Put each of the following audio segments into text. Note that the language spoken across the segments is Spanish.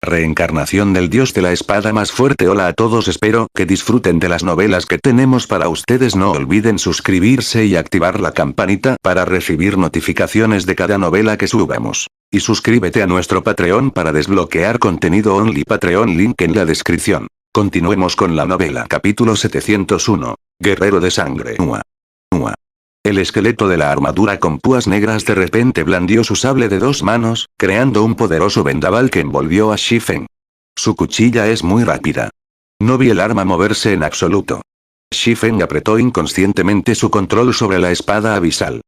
reencarnación del dios de la espada más fuerte. Hola a todos, espero que disfruten de las novelas que tenemos para ustedes. No olviden suscribirse y activar la campanita para recibir notificaciones de cada novela que subamos. Y suscríbete a nuestro Patreon para desbloquear contenido only. Patreon, link en la descripción. Continuemos con la novela. Capítulo 701. Guerrero de sangre. El esqueleto de la armadura con púas negras de repente blandió su sable de 2 manos, creando un poderoso vendaval que envolvió a Shifen. Su cuchilla es muy rápida. No vi el arma moverse en absoluto. Shifen apretó inconscientemente su control sobre la espada abisal.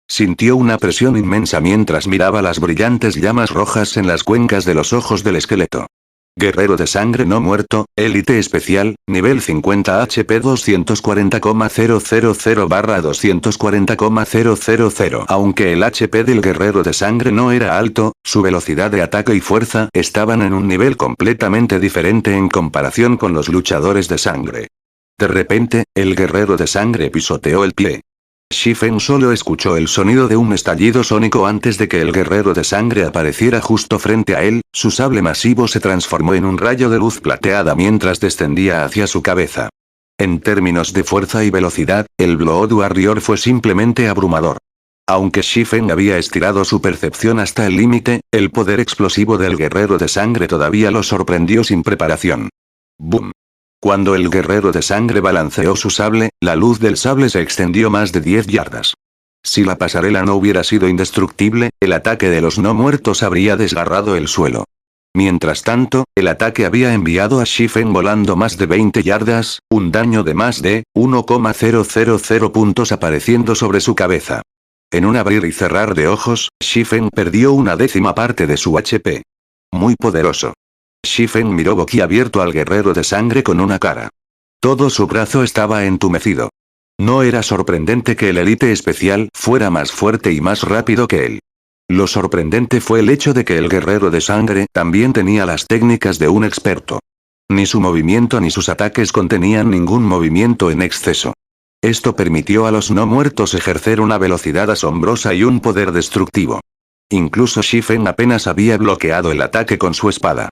Sintió una presión inmensa mientras miraba las brillantes llamas rojas en las cuencas de los ojos del esqueleto. Guerrero de sangre no muerto, élite especial, nivel 50 HP 240,000/240,000. Aunque el HP del guerrero de sangre no era alto, su velocidad de ataque y fuerza estaban en un nivel completamente diferente en comparación con los luchadores de sangre. De repente, el guerrero de sangre pisoteó el pie. Shifen solo escuchó el sonido de un estallido sónico antes de que el guerrero de sangre apareciera justo frente a él. Su sable masivo se transformó en un rayo de luz plateada mientras descendía hacia su cabeza. En términos de fuerza y velocidad, el Blood Warrior fue simplemente abrumador. Aunque Shifen había estirado su percepción hasta el límite, el poder explosivo del guerrero de sangre todavía lo sorprendió sin preparación. ¡Boom! Cuando el guerrero de sangre balanceó su sable, la luz del sable se extendió más de 10 yardas. Si la pasarela no hubiera sido indestructible, el ataque de los no muertos habría desgarrado el suelo. Mientras tanto, el ataque había enviado a Shifen volando más de 20 yardas, un daño de más de 1,000 puntos apareciendo sobre su cabeza. En un abrir y cerrar de ojos, Shifen perdió 1/10 parte de su HP. Muy poderoso. Shifen miró boquiabierto al guerrero de sangre con una cara. Todo su brazo estaba entumecido. No era sorprendente que el élite especial fuera más fuerte y más rápido que él. Lo sorprendente fue el hecho de que el guerrero de sangre también tenía las técnicas de un experto. Ni su movimiento ni sus ataques contenían ningún movimiento en exceso. Esto permitió a los no muertos ejercer una velocidad asombrosa y un poder destructivo. Incluso Shifen apenas había bloqueado el ataque con su espada.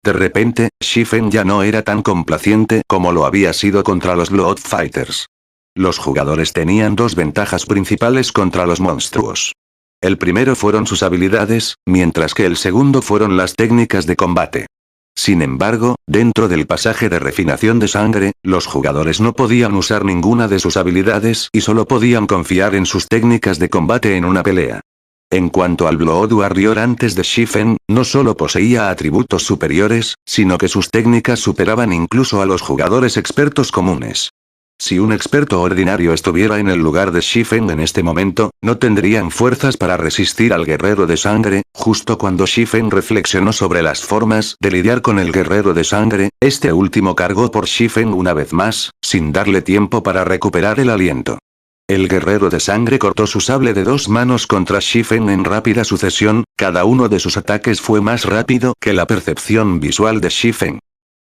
De repente, Shifen ya no era tan complaciente como lo había sido contra los Blood Fighters. Los jugadores tenían 2 ventajas principales contra los monstruos. El primero fueron sus habilidades, mientras que el segundo fueron las técnicas de combate. Sin embargo, dentro del pasaje de refinación de sangre, los jugadores no podían usar ninguna de sus habilidades y solo podían confiar en sus técnicas de combate en una pelea. En cuanto al Blood Warrior antes de Shifen, no solo poseía atributos superiores, sino que sus técnicas superaban incluso a los jugadores expertos comunes. Si un experto ordinario estuviera en el lugar de Shifen en este momento, no tendrían fuerzas para resistir al guerrero de sangre. Justo cuando Shifen reflexionó sobre las formas de lidiar con el guerrero de sangre, este último cargó por Shifen una vez más, sin darle tiempo para recuperar el aliento. El guerrero de sangre cortó su sable de 2 manos contra Shifen en rápida sucesión. Cada uno de sus ataques fue más rápido que la percepción visual de Shifen.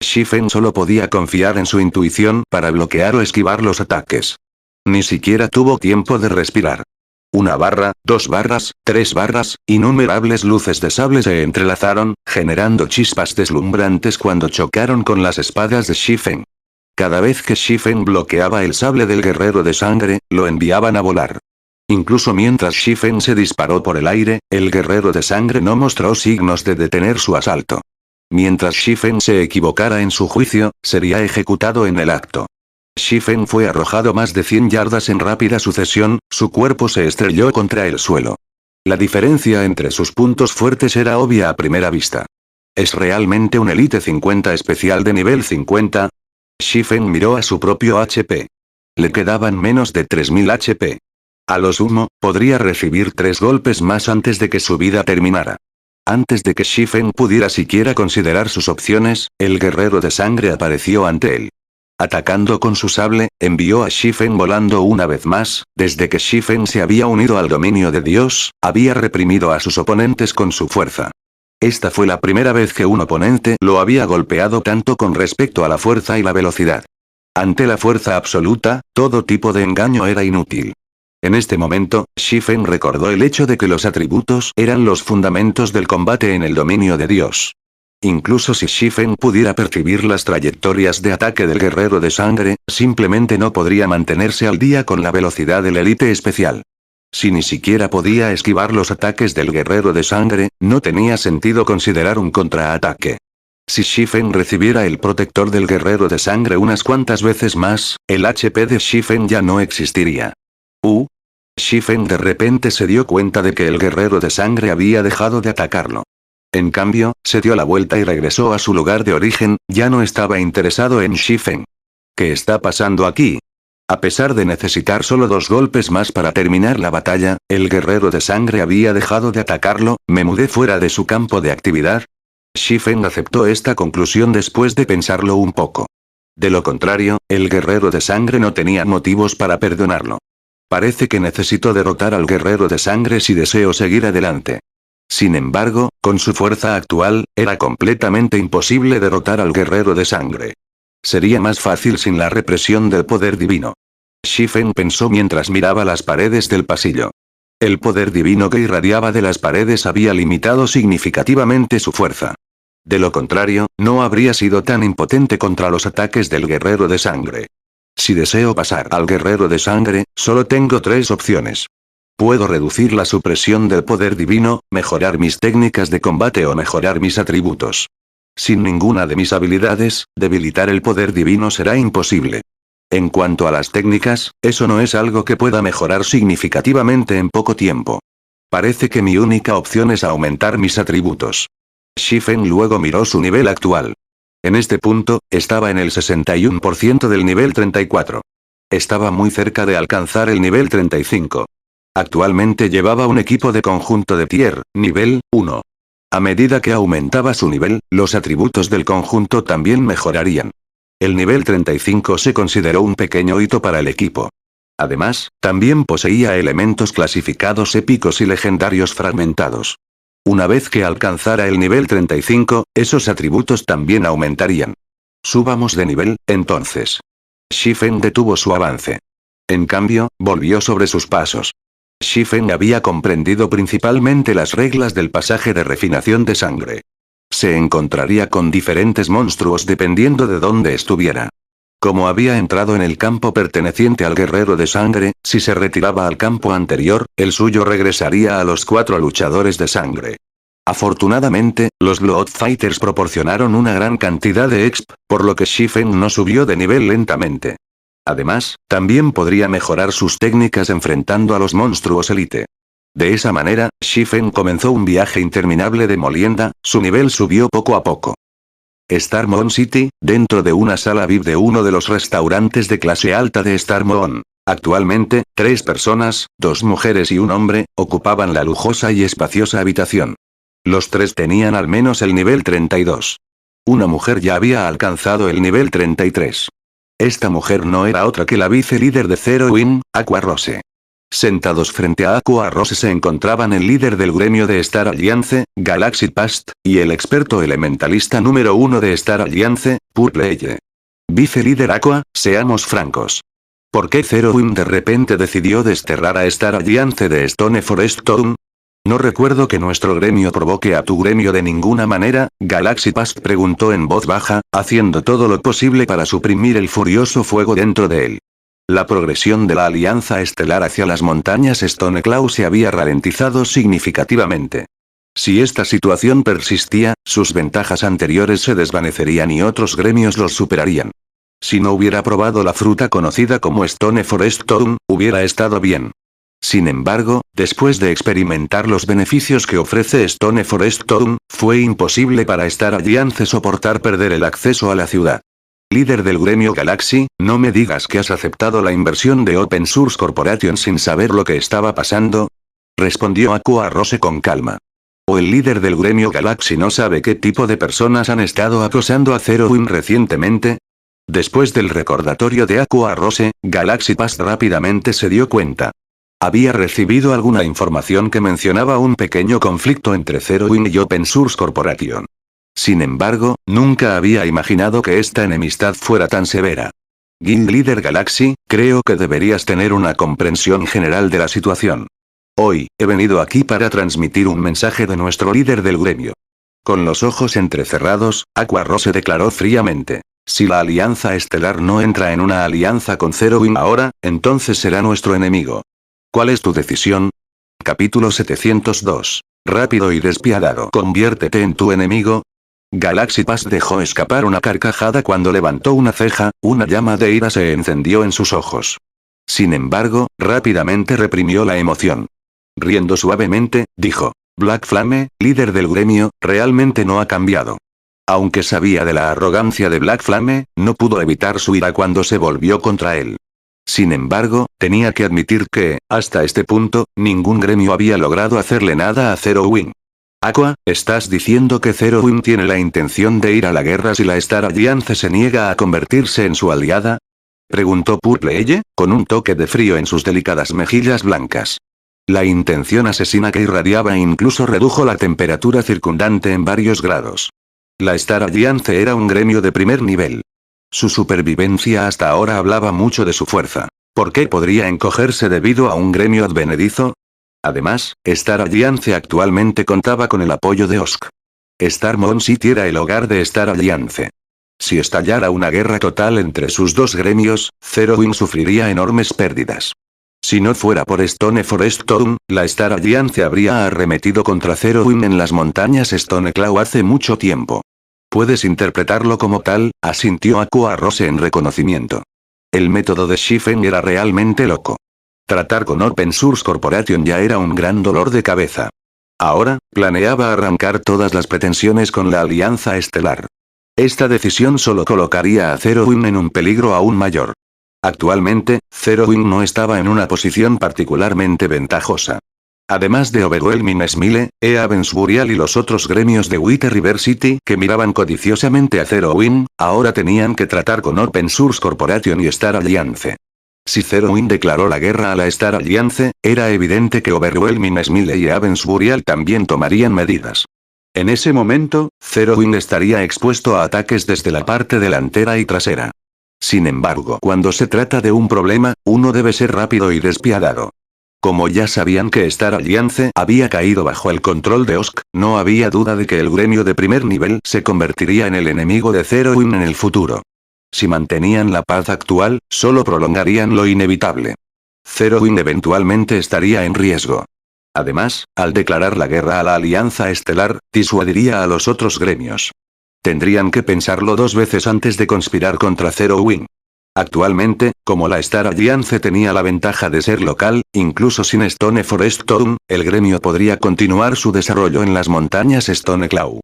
Shifen solo podía confiar en su intuición para bloquear o esquivar los ataques. Ni siquiera tuvo tiempo de respirar. 1 barra, 2 barras, 3 barras, innumerables luces de sable se entrelazaron, generando chispas deslumbrantes cuando chocaron con las espadas de Shifen. Cada vez que Shifen bloqueaba el sable del guerrero de sangre, lo enviaban a volar. Incluso mientras Shifen se disparó por el aire, el guerrero de sangre no mostró signos de detener su asalto. Mientras Shifen se equivocara en su juicio, sería ejecutado en el acto. Shifen fue arrojado más de 100 yardas en rápida sucesión, su cuerpo se estrelló contra el suelo. La diferencia entre sus puntos fuertes era obvia a primera vista. ¿Es realmente un élite 50 especial de nivel 50? Shifen miró a su propio HP. Le quedaban menos de 3000 HP. A lo sumo, podría recibir 3 golpes más antes de que su vida terminara. Antes de que Shifen pudiera siquiera considerar sus opciones, el guerrero de sangre apareció ante él. Atacando con su sable, envió a Shifen volando una vez más. Desde que Shifen se había unido al dominio de Dios, había reprimido a sus oponentes con su fuerza. Esta fue la primera vez que un oponente lo había golpeado tanto con respecto a la fuerza y la velocidad. Ante la fuerza absoluta, todo tipo de engaño era inútil. En este momento, Shifen recordó el hecho de que los atributos eran los fundamentos del combate en el dominio de Dios. Incluso si Shifen pudiera percibir las trayectorias de ataque del guerrero de sangre, simplemente no podría mantenerse al día con la velocidad del élite especial. Si ni siquiera podía esquivar los ataques del guerrero de sangre, no tenía sentido considerar un contraataque. Si Shifen recibiera el protector del guerrero de sangre unas cuantas veces más, el HP de Shifen ya no existiría. Shifen de repente se dio cuenta de que el guerrero de sangre había dejado de atacarlo. En cambio, se dio la vuelta y regresó a su lugar de origen, ya no estaba interesado en Shifen. ¿Qué está pasando aquí? A pesar de necesitar solo 2 golpes más para terminar la batalla, el guerrero de sangre había dejado de atacarlo, ¿me mudé fuera de su campo de actividad? Shifen aceptó esta conclusión después de pensarlo un poco. De lo contrario, el guerrero de sangre no tenía motivos para perdonarlo. Parece que necesito derrotar al guerrero de sangre si deseo seguir adelante. Sin embargo, con su fuerza actual, era completamente imposible derrotar al guerrero de sangre. Sería más fácil sin la represión del poder divino. Shifen pensó mientras miraba las paredes del pasillo. El poder divino que irradiaba de las paredes había limitado significativamente su fuerza. De lo contrario, no habría sido tan impotente contra los ataques del guerrero de sangre. Si deseo pasar al guerrero de sangre, solo tengo 3 opciones. Puedo reducir la supresión del poder divino, mejorar mis técnicas de combate o mejorar mis atributos. Sin ninguna de mis habilidades, debilitar el poder divino será imposible. En cuanto a las técnicas, eso no es algo que pueda mejorar significativamente en poco tiempo. Parece que mi única opción es aumentar mis atributos. Shifen luego miró su nivel actual. En este punto, estaba en el 61% del nivel 34. Estaba muy cerca de alcanzar el nivel 35. Actualmente llevaba un equipo de conjunto de tier, nivel 1. A medida que aumentaba su nivel, los atributos del conjunto también mejorarían. El nivel 35 se consideró un pequeño hito para el equipo. Además, también poseía elementos clasificados épicos y legendarios fragmentados. Una vez que alcanzara el nivel 35, esos atributos también aumentarían. Subamos de nivel, entonces. Shifen detuvo su avance. En cambio, volvió sobre sus pasos. Shifen había comprendido principalmente las reglas del pasaje de refinación de sangre. Se encontraría con diferentes monstruos dependiendo de dónde estuviera. Como había entrado en el campo perteneciente al guerrero de sangre, si se retiraba al campo anterior, el suyo regresaría a los 4 luchadores de sangre. Afortunadamente, los Blood Fighters proporcionaron una gran cantidad de exp, por lo que Shifen no subió de nivel lentamente. Además, también podría mejorar sus técnicas enfrentando a los monstruos elite. De esa manera, Shifen comenzó un viaje interminable de molienda, su nivel subió poco a poco. Star Moon City, dentro de una sala VIP de uno de los restaurantes de clase alta de Star Moon. Actualmente, 3 personas, 2 mujeres y un hombre, ocupaban la lujosa y espaciosa habitación. Los 3 tenían al menos el nivel 32. Una mujer ya había alcanzado el nivel 33. Esta mujer no era otra que la vice-líder de Zero Wing, Aqua Rose. Sentados frente a Aqua Rose se encontraban el líder del gremio de Star Alliance, Galaxy Past, y el experto elementalista número 1 de Star Alliance, Purple Elle. Vice-líder Aqua, seamos francos. ¿Por qué Zero Wing de repente decidió desterrar a Star Alliance de Stone Forest Town? No recuerdo que nuestro gremio provoque a tu gremio de ninguna manera, Galaxy Past preguntó en voz baja, haciendo todo lo posible para suprimir el furioso fuego dentro de él. La progresión de la alianza estelar hacia las montañas Stone Cloud se había ralentizado significativamente. Si esta situación persistía, sus ventajas anteriores se desvanecerían y otros gremios los superarían. Si no hubiera probado la fruta conocida como Stone Forest Town, hubiera estado bien. Sin embargo, después de experimentar los beneficios que ofrece Stone Forest Town, fue imposible para Star Alliance soportar perder el acceso a la ciudad. Líder del gremio Galaxy, no me digas que has aceptado la inversión de Open Source Corporation sin saber lo que estaba pasando. Respondió Aqua Rose con calma. ¿O el líder del gremio Galaxy no sabe qué tipo de personas han estado acosando a Zero Wing recientemente? Después del recordatorio de Aqua Rose, Galaxy Past rápidamente se dio cuenta. Había recibido alguna información que mencionaba un pequeño conflicto entre Zero Wing y Open Source Corporation. Sin embargo, nunca había imaginado que esta enemistad fuera tan severa. Guild Leader Galaxy, creo que deberías tener una comprensión general de la situación. Hoy, he venido aquí para transmitir un mensaje de nuestro líder del gremio. Con los ojos entrecerrados, Aqua Rose declaró fríamente. Si la Alianza Estelar no entra en una alianza con Zero Wing ahora, entonces será nuestro enemigo. ¿Cuál es tu decisión? Capítulo 702. Rápido y despiadado. Conviértete en tu enemigo. Galaxy Pass dejó escapar una carcajada cuando levantó una ceja, una llama de ira se encendió en sus ojos. Sin embargo, rápidamente reprimió la emoción. Riendo suavemente, dijo. Black Flame, líder del gremio, realmente no ha cambiado. Aunque sabía de la arrogancia de Black Flame, no pudo evitar su ira cuando se volvió contra él. Sin embargo, tenía que admitir que, hasta este punto, ningún gremio había logrado hacerle nada a Zero Wing. Aqua, ¿estás diciendo que Zero Wing tiene la intención de ir a la guerra si la Star Alliance se niega a convertirse en su aliada? Preguntó Purple Elle, con un toque de frío en sus delicadas mejillas blancas. La intención asesina que irradiaba incluso redujo la temperatura circundante en varios grados. La Star Alliance era un gremio de primer nivel. Su supervivencia hasta ahora hablaba mucho de su fuerza. ¿Por qué podría encogerse debido a un gremio advenedizo? Además, Star Alliance actualmente contaba con el apoyo de Osk. Star Moon City era el hogar de Star Alliance. Si estallara una guerra total entre sus dos gremios, Zero Wing sufriría enormes pérdidas. Si no fuera por Stone Forest Town, la Star Alliance habría arremetido contra Zero Wing en las montañas Stone Cloud hace mucho tiempo. Puedes interpretarlo como tal, asintió Aqua Rose en reconocimiento. El método de Shifen era realmente loco. Tratar con Open Source Corporation ya era un gran dolor de cabeza. Ahora, planeaba arrancar todas las pretensiones con la Alianza Estelar. Esta decisión solo colocaría a Zero Wing en un peligro aún mayor. Actualmente, Zero Wing no estaba en una posición particularmente ventajosa. Además de Overwhelming Smile, Evans Burial y los otros gremios de White River City que miraban codiciosamente a Zero Wing, ahora tenían que tratar con Open Source Corporation y Star Alliance. Si Zero Wing declaró la guerra a la Star Alliance, era evidente que Overwhelming Smile y Evans Burial también tomarían medidas. En ese momento, Zero Wing estaría expuesto a ataques desde la parte delantera y trasera. Sin embargo, cuando se trata de un problema, uno debe ser rápido y despiadado. Como ya sabían que Star Alliance había caído bajo el control de Osk, no había duda de que el gremio de primer nivel se convertiría en el enemigo de Zero Wing en el futuro. Si mantenían la paz actual, solo prolongarían lo inevitable. Zero Wing eventualmente estaría en riesgo. Además, al declarar la guerra a la Alianza Estelar, disuadiría a los otros gremios. Tendrían que pensarlo dos veces antes de conspirar contra Zero Wing. Actualmente, como la Star Alliance tenía la ventaja de ser local, incluso sin Stone Forest Town, el gremio podría continuar su desarrollo en las montañas Stone Cloud.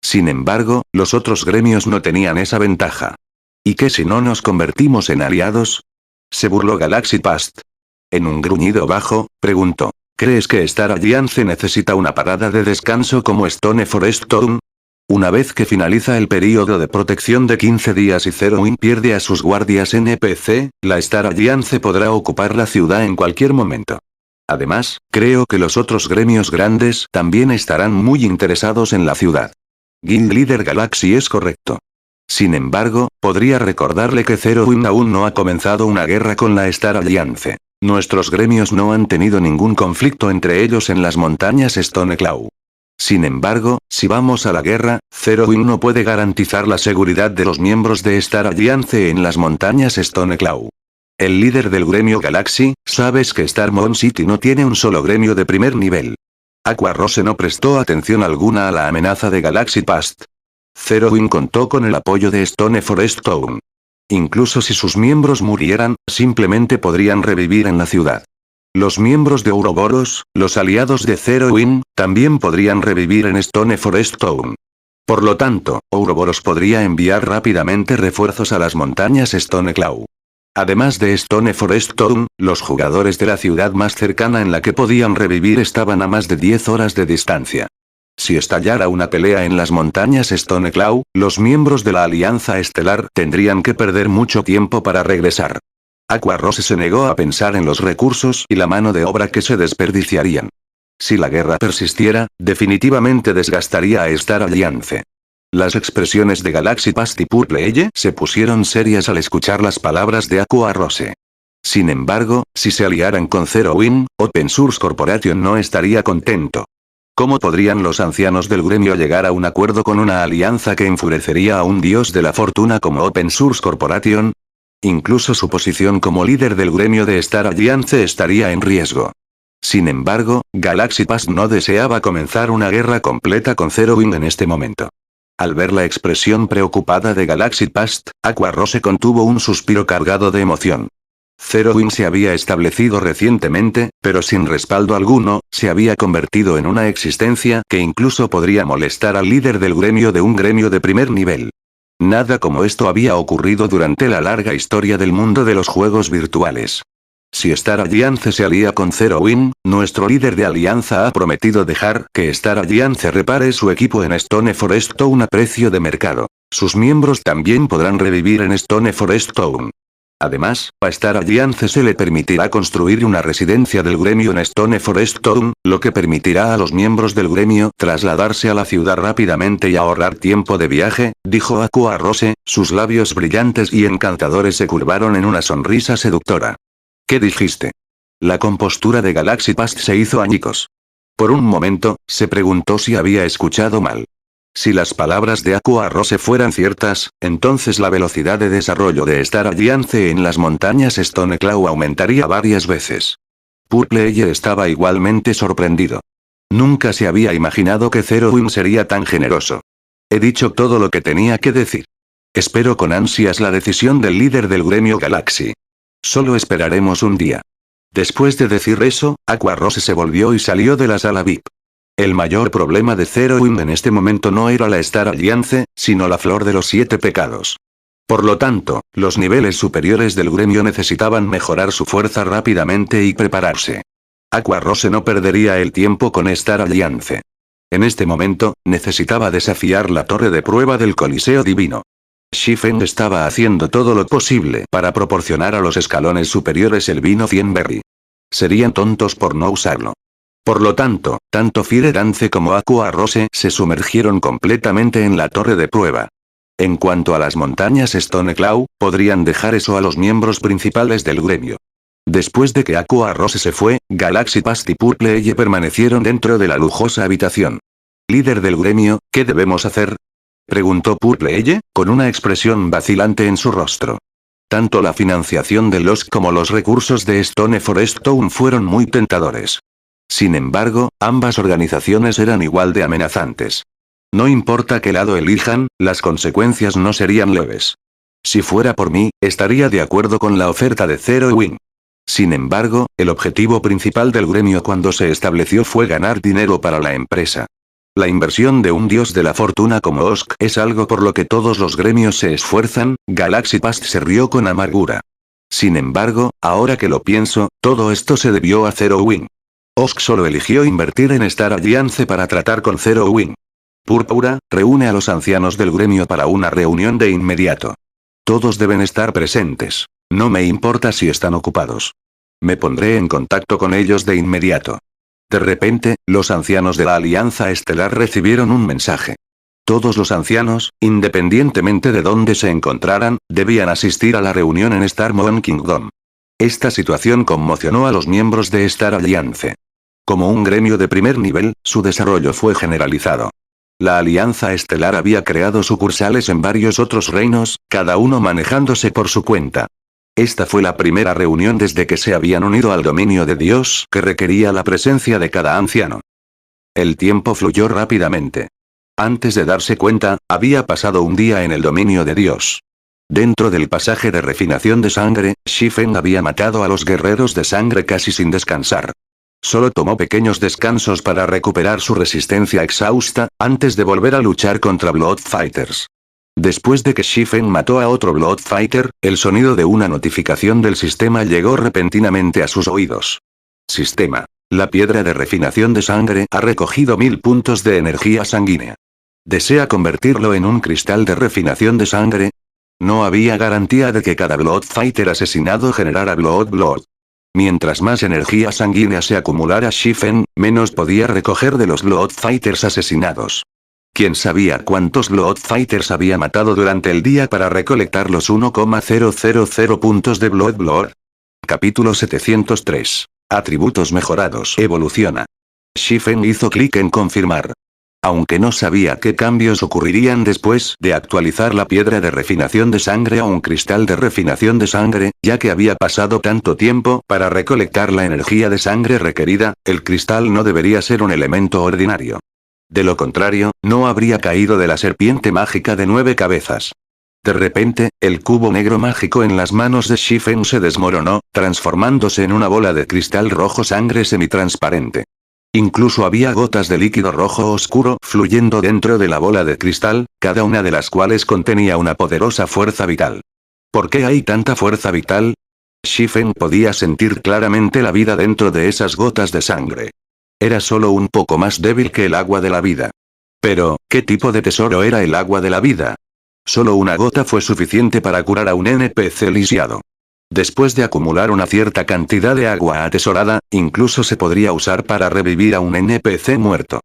Sin embargo, los otros gremios no tenían esa ventaja. ¿Y qué si no nos convertimos en aliados? Se burló Galaxy Past. En un gruñido bajo, preguntó. ¿Crees que Star Alliance necesita una parada de descanso como Stone Forest Town? Una vez que finaliza el período de protección de 15 días y Zero Wing pierde a sus guardias NPC, la Star Alliance podrá ocupar la ciudad en cualquier momento. Además, creo que los otros gremios grandes también estarán muy interesados en la ciudad. Guild Leader Galaxy es correcto. Sin embargo, podría recordarle que Zero Wing aún no ha comenzado una guerra con la Star Alliance. Nuestros gremios no han tenido ningún conflicto entre ellos en las montañas Stone Cloud. Sin embargo, si vamos a la guerra, Zero Wing no puede garantizar la seguridad de los miembros de Star Alliance en las montañas Stone Cloud. El líder del gremio Galaxy, sabes que Star Moon City no tiene un solo gremio de primer nivel. Aqua Rose no prestó atención alguna a la amenaza de Galaxy Past. Zero Wing contó con el apoyo de Stone Forest Town. Incluso si sus miembros murieran, simplemente podrían revivir en la ciudad. Los miembros de Ouroboros, los aliados de Zero Wing, también podrían revivir en Stone Forest Town. Por lo tanto, Ouroboros podría enviar rápidamente refuerzos a las montañas Stone Cloud. Además de Stone Forest Town, los jugadores de la ciudad más cercana en la que podían revivir estaban a más de 10 horas de distancia. Si estallara una pelea en las montañas Stone Cloud, los miembros de la Alianza Estelar tendrían que perder mucho tiempo para regresar. Aqua Rose se negó a pensar en los recursos y la mano de obra que se desperdiciarían. Si la guerra persistiera, definitivamente desgastaría a Star Alliance. Las expresiones de Galaxy Past y Purple Elle se pusieron serias al escuchar las palabras de Aqua Rose. Sin embargo, si se aliaran con Zero Wing, Open Source Corporation no estaría contento. ¿Cómo podrían los ancianos del gremio llegar a un acuerdo con una alianza que enfurecería a un dios de la fortuna como Open Source Corporation? Incluso su posición como líder del gremio de Star Alliance estaría en riesgo. Sin embargo, Galaxy Past no deseaba comenzar una guerra completa con Zero Wing en este momento. Al ver la expresión preocupada de Galaxy Past, Aqua Rose contuvo un suspiro cargado de emoción. Zero Wing se había establecido recientemente, pero sin respaldo alguno, se había convertido en una existencia que incluso podría molestar al líder del gremio de un gremio de primer nivel. Nada como esto había ocurrido durante la larga historia del mundo de los juegos virtuales. Si Star Alliance se alía con Zero Wing, nuestro líder de alianza ha prometido dejar que Star Alliance repare su equipo en Stone Forest Town a precio de mercado. Sus miembros también podrán revivir en Stone Forest Town. Además, a Star Alliance se le permitirá construir una residencia del gremio en Stone Forest Town, lo que permitirá a los miembros del gremio trasladarse a la ciudad rápidamente y ahorrar tiempo de viaje, dijo Aqua Rose, sus labios brillantes y encantadores se curvaron en una sonrisa seductora. ¿Qué dijiste? La compostura de Galaxy Past se hizo añicos. Por un momento, se preguntó si había escuchado mal. Si las palabras de Aqua Rose fueran ciertas, entonces la velocidad de desarrollo de Star Alliance en las montañas Stone Cloud aumentaría varias veces. Purple Eye estaba igualmente sorprendido. Nunca se había imaginado que Zero Wing sería tan generoso. He dicho todo lo que tenía que decir. Espero con ansias la decisión del líder del gremio Galaxy. Solo esperaremos un día. Después de decir eso, Aqua Rose se volvió y salió de la sala VIP. El mayor problema de Zero Wing en este momento no era la Star Alliance, sino la flor de los 7 pecados. Por lo tanto, los niveles superiores del gremio necesitaban mejorar su fuerza rápidamente y prepararse. Aqua Rose no perdería el tiempo con Star Alliance. En este momento, necesitaba desafiar la torre de prueba del Coliseo Divino. Shifen estaba haciendo todo lo posible para proporcionar a los escalones superiores el vino 100 Berry. Serían tontos por no usarlo. Por lo tanto, tanto Fire Dance como Aqua Rose se sumergieron completamente en la torre de prueba. En cuanto a las montañas Stone Cloud, podrían dejar eso a los miembros principales del gremio. Después de que Aqua Rose se fue, Galaxy Past y Purple Eye permanecieron dentro de la lujosa habitación. Líder del gremio, ¿qué debemos hacer? Preguntó Purple Eye, con una expresión vacilante en su rostro. Tanto la financiación de LOSC como los recursos de Stone Forest Town fueron muy tentadores. Sin embargo, ambas organizaciones eran igual de amenazantes. No importa qué lado elijan, las consecuencias no serían leves. Si fuera por mí, estaría de acuerdo con la oferta de Zero Wing. Sin embargo, el objetivo principal del gremio cuando se estableció fue ganar dinero para la empresa. La inversión de un dios de la fortuna como Osk es algo por lo que todos los gremios se esfuerzan. Galaxy Past se rió con amargura. Sin embargo, ahora que lo pienso, todo esto se debió a Zero Wing. Osk solo eligió invertir en Star Alliance para tratar con Zero Wing. Púrpura, reúne a los ancianos del gremio para una reunión de inmediato. Todos deben estar presentes. No me importa si están ocupados. Me pondré en contacto con ellos de inmediato. De repente, los ancianos de la Alianza Estelar recibieron un mensaje. Todos los ancianos, independientemente de dónde se encontraran, debían asistir a la reunión en Star Moon Kingdom. Esta situación conmocionó a los miembros de Star Alliance. Como un gremio de primer nivel, su desarrollo fue generalizado. La Alianza Estelar había creado sucursales en varios otros reinos, cada uno manejándose por su cuenta. Esta fue la primera reunión desde que se habían unido al dominio de Dios que requería la presencia de cada anciano. El tiempo fluyó rápidamente. Antes de darse cuenta, había pasado un día en el dominio de Dios. Dentro del pasaje de refinación de sangre, Shifen había matado a los guerreros de sangre casi sin descansar. Solo tomó pequeños descansos para recuperar su resistencia exhausta, antes de volver a luchar contra Blood Fighters. Después de que Shifen mató a otro Blood Fighter, el sonido de una notificación del sistema llegó repentinamente a sus oídos. Sistema. La piedra de refinación de sangre ha recogido 1000 puntos de energía sanguínea. ¿Desea convertirlo en un cristal de refinación de sangre? No había garantía de que cada Blood Fighter asesinado generara Blood. Mientras más energía sanguínea se acumulara Shifen, menos podía recoger de los Blood Fighters asesinados. ¿Quién sabía cuántos Blood Fighters había matado durante el día para recolectar los 1,000 puntos de Blood? Capítulo 703. Atributos mejorados. Evoluciona. Shifen hizo clic en confirmar. Aunque no sabía qué cambios ocurrirían después de actualizar la piedra de refinación de sangre a un cristal de refinación de sangre, ya que había pasado tanto tiempo para recolectar la energía de sangre requerida, el cristal no debería ser un elemento ordinario. De lo contrario, no habría caído de la serpiente mágica de 9 cabezas. De repente, el cubo negro mágico en las manos de Shifen se desmoronó, transformándose en una bola de cristal rojo sangre semitransparente. Incluso había gotas de líquido rojo oscuro fluyendo dentro de la bola de cristal, cada una de las cuales contenía una poderosa fuerza vital. ¿Por qué hay tanta fuerza vital? Shifen podía sentir claramente la vida dentro de esas gotas de sangre. Era solo un poco más débil que el agua de la vida. Pero, ¿qué tipo de tesoro era el agua de la vida? Solo una gota fue suficiente para curar a un NPC lisiado. Después de acumular una cierta cantidad de agua atesorada, incluso se podría usar para revivir a un NPC muerto.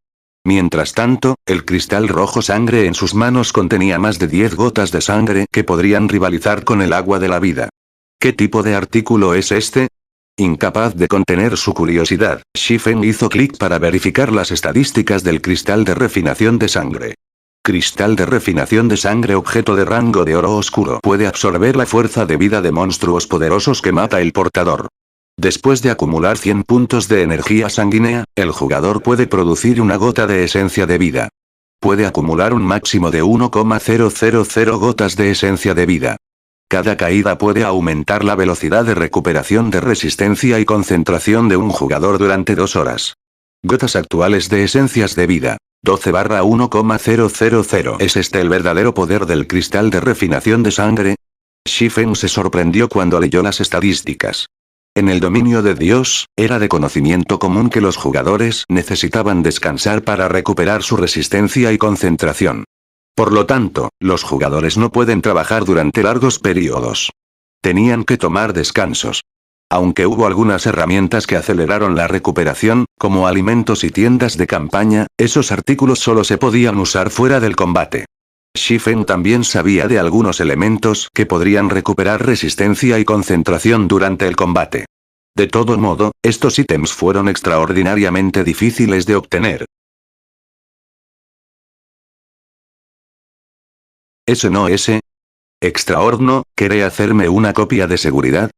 Mientras tanto, el cristal rojo sangre en sus manos contenía más de 10 gotas de sangre que podrían rivalizar con el agua de la vida. ¿Qué tipo de artículo es este? Incapaz de contener su curiosidad, Shifen hizo clic para verificar las estadísticas del cristal de refinación de sangre. Cristal de refinación de sangre, objeto de rango de oro oscuro. Puede absorber la fuerza de vida de monstruos poderosos que mata el portador. Después de acumular 100 puntos de energía sanguínea, el jugador puede producir una gota de esencia de vida. Puede acumular un máximo de 1,000 gotas de esencia de vida. Cada caída puede aumentar la velocidad de recuperación de resistencia y concentración de un jugador durante 2 horas. Gotas actuales de esencias de vida. 12/1,000. ¿Es este el verdadero poder del cristal de refinación de sangre? Shifen se sorprendió cuando leyó las estadísticas. En el dominio de Dios, era de conocimiento común que los jugadores necesitaban descansar para recuperar su resistencia y concentración. Por lo tanto, los jugadores no pueden trabajar durante largos periodos. Tenían que tomar descansos. Aunque hubo algunas herramientas que aceleraron la recuperación, como alimentos y tiendas de campaña, esos artículos solo se podían usar fuera del combate. Shifen también sabía de algunos elementos que podrían recuperar resistencia y concentración durante el combate. De todo modo, estos ítems fueron extraordinariamente difíciles de obtener. ¿Ese no es? Extraordno, ¿quiere hacerme una copia de seguridad?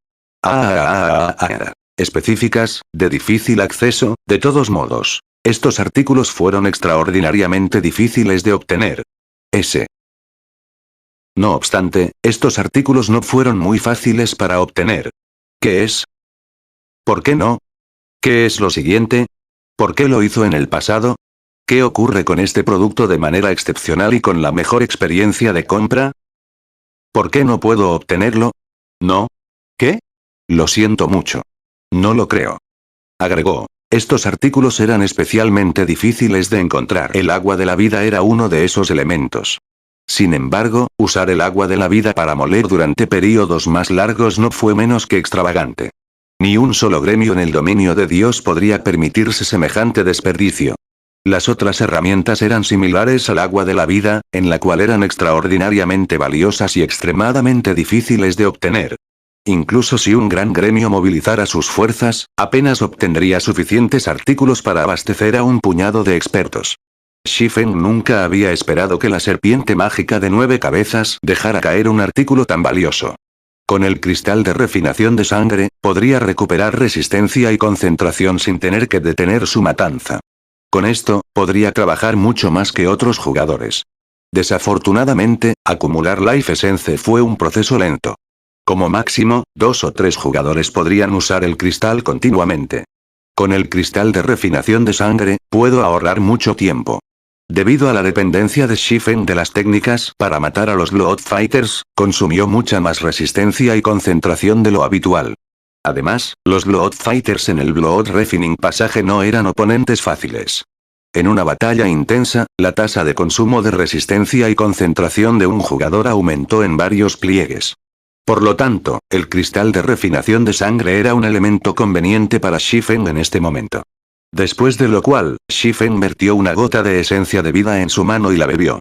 Específicas, de difícil acceso, de todos modos. Estos artículos fueron extraordinariamente difíciles de obtener. No obstante, estos artículos no fueron muy fáciles para obtener. ¿Qué es? ¿Por qué no? ¿Qué es lo siguiente? ¿Por qué lo hizo en el pasado? ¿Qué ocurre con este producto de manera excepcional y con la mejor experiencia de compra? ¿Por qué no puedo obtenerlo? ¿No? ¿Qué? Lo siento mucho. No lo creo. Agregó. Estos artículos eran especialmente difíciles de encontrar. El agua de la vida era uno de esos elementos. Sin embargo, usar el agua de la vida para moler durante períodos más largos no fue menos que extravagante. Ni un solo gremio en el dominio de Dios podría permitirse semejante desperdicio. Las otras herramientas eran similares al agua de la vida, en la cual eran extraordinariamente valiosas y extremadamente difíciles de obtener. Incluso si un gran gremio movilizara sus fuerzas, apenas obtendría suficientes artículos para abastecer a un puñado de expertos. Shifen nunca había esperado que la serpiente mágica de 9 cabezas dejara caer un artículo tan valioso. Con el cristal de refinación de sangre, podría recuperar resistencia y concentración sin tener que detener su matanza. Con esto, podría trabajar mucho más que otros jugadores. Desafortunadamente, acumular Life Essence fue un proceso lento. Como máximo, 2 o 3 jugadores podrían usar el cristal continuamente. Con el cristal de refinación de sangre, puedo ahorrar mucho tiempo. Debido a la dependencia de Shifen de las técnicas para matar a los Blood Fighters, consumió mucha más resistencia y concentración de lo habitual. Además, los Blood Fighters en el Blood Refining Passage no eran oponentes fáciles. En una batalla intensa, la tasa de consumo de resistencia y concentración de un jugador aumentó en varios pliegues. Por lo tanto, el cristal de refinación de sangre era un elemento conveniente para Shifen en este momento. Después de lo cual, Shifen vertió una gota de esencia de vida en su mano y la bebió.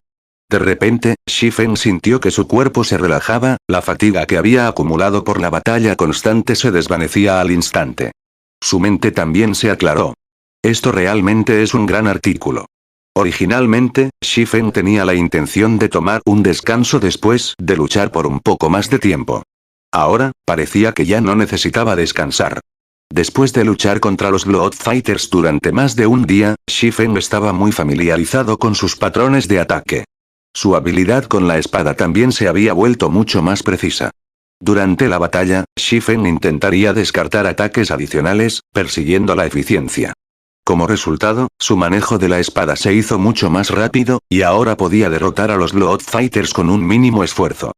De repente, Shifen sintió que su cuerpo se relajaba, la fatiga que había acumulado por la batalla constante se desvanecía al instante. Su mente también se aclaró. Esto realmente es un gran artículo. Originalmente, Shifen tenía la intención de tomar un descanso después de luchar por un poco más de tiempo. Ahora, parecía que ya no necesitaba descansar. Después de luchar contra los Blood Fighters durante más de un día, Shifen estaba muy familiarizado con sus patrones de ataque. Su habilidad con la espada también se había vuelto mucho más precisa. Durante la batalla, Shifen intentaría descartar ataques adicionales, persiguiendo la eficiencia. Como resultado, su manejo de la espada se hizo mucho más rápido, y ahora podía derrotar a los Blood Fighters con un mínimo esfuerzo.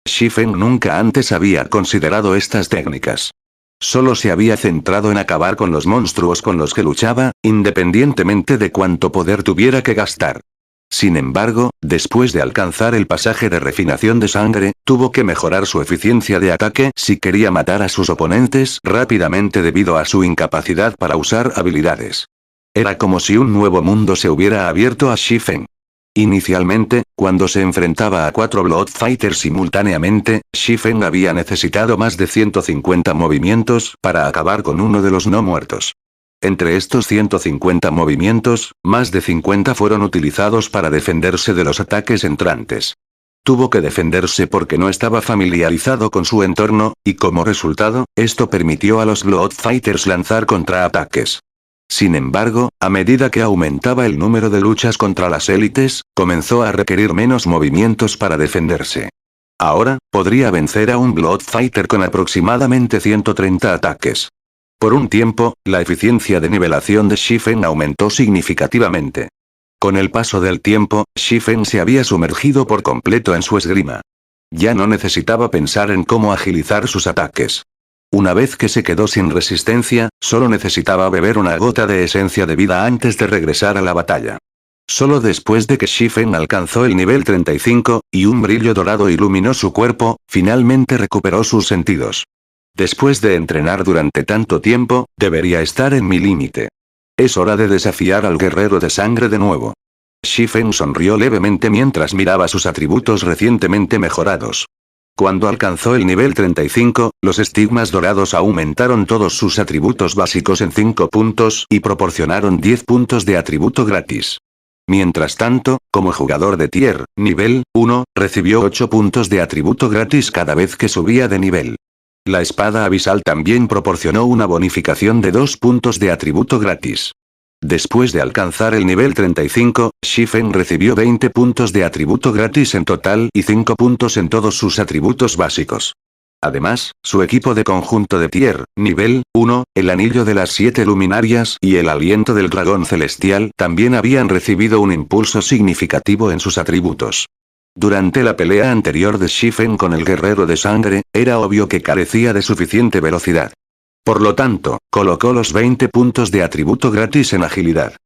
Shifen nunca antes había considerado estas técnicas. Solo se había centrado en acabar con los monstruos con los que luchaba, independientemente de cuánto poder tuviera que gastar. Sin embargo, después de alcanzar el pasaje de refinación de sangre, tuvo que mejorar su eficiencia de ataque si quería matar a sus oponentes rápidamente debido a su incapacidad para usar habilidades. Era como si un nuevo mundo se hubiera abierto a Shifen. Inicialmente, cuando se enfrentaba a 4 Blood Fighters simultáneamente, Shifen había necesitado más de 150 movimientos para acabar con uno de los no muertos. Entre estos 150 movimientos, más de 50 fueron utilizados para defenderse de los ataques entrantes. Tuvo que defenderse porque no estaba familiarizado con su entorno, y como resultado, esto permitió a los Blood Fighters lanzar contraataques. Sin embargo, a medida que aumentaba el número de luchas contra las élites, comenzó a requerir menos movimientos para defenderse. Ahora, podría vencer a un Blood Fighter con aproximadamente 130 ataques. Por un tiempo, la eficiencia de nivelación de Shifen aumentó significativamente. Con el paso del tiempo, Shifen se había sumergido por completo en su esgrima. Ya no necesitaba pensar en cómo agilizar sus ataques. Una vez que se quedó sin resistencia, solo necesitaba beber una gota de esencia de vida antes de regresar a la batalla. Solo después de que Shifen alcanzó el nivel 35, y un brillo dorado iluminó su cuerpo, finalmente recuperó sus sentidos. Después de entrenar durante tanto tiempo, debería estar en mi límite. Es hora de desafiar al guerrero de sangre de nuevo. Shifen sonrió levemente mientras miraba sus atributos recientemente mejorados. Cuando alcanzó el nivel 35, los estigmas dorados aumentaron todos sus atributos básicos en 5 puntos y proporcionaron 10 puntos de atributo gratis. Mientras tanto, como jugador de tier, nivel 1, recibió 8 puntos de atributo gratis cada vez que subía de nivel. La espada abisal también proporcionó una bonificación de 2 puntos de atributo gratis. Después de alcanzar el nivel 35, Shifen recibió 20 puntos de atributo gratis en total y 5 puntos en todos sus atributos básicos. Además, su equipo de conjunto de tier, nivel 1, el anillo de las 7 luminarias y el aliento del dragón celestial también habían recibido un impulso significativo en sus atributos. Durante la pelea anterior de Shifen con el guerrero de sangre, era obvio que carecía de suficiente velocidad. Por lo tanto, colocó los 20 puntos de atributo gratis en agilidad.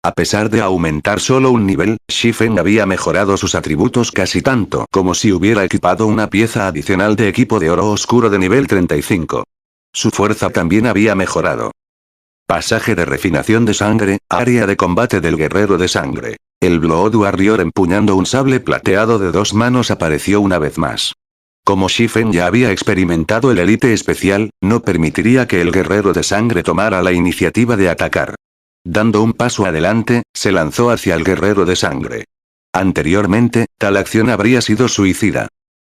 A pesar de aumentar solo un nivel, Shifen había mejorado sus atributos casi tanto como si hubiera equipado una pieza adicional de equipo de oro oscuro de nivel 35. Su fuerza también había mejorado. Pasaje de refinación de sangre, área de combate del guerrero de sangre. El Blood Warrior empuñando un sable plateado de 2 manos apareció una vez más. Como Shifen ya había experimentado el élite especial, no permitiría que el guerrero de sangre tomara la iniciativa de atacar. Dando un paso adelante, se lanzó hacia el guerrero de sangre. Anteriormente, tal acción habría sido suicida.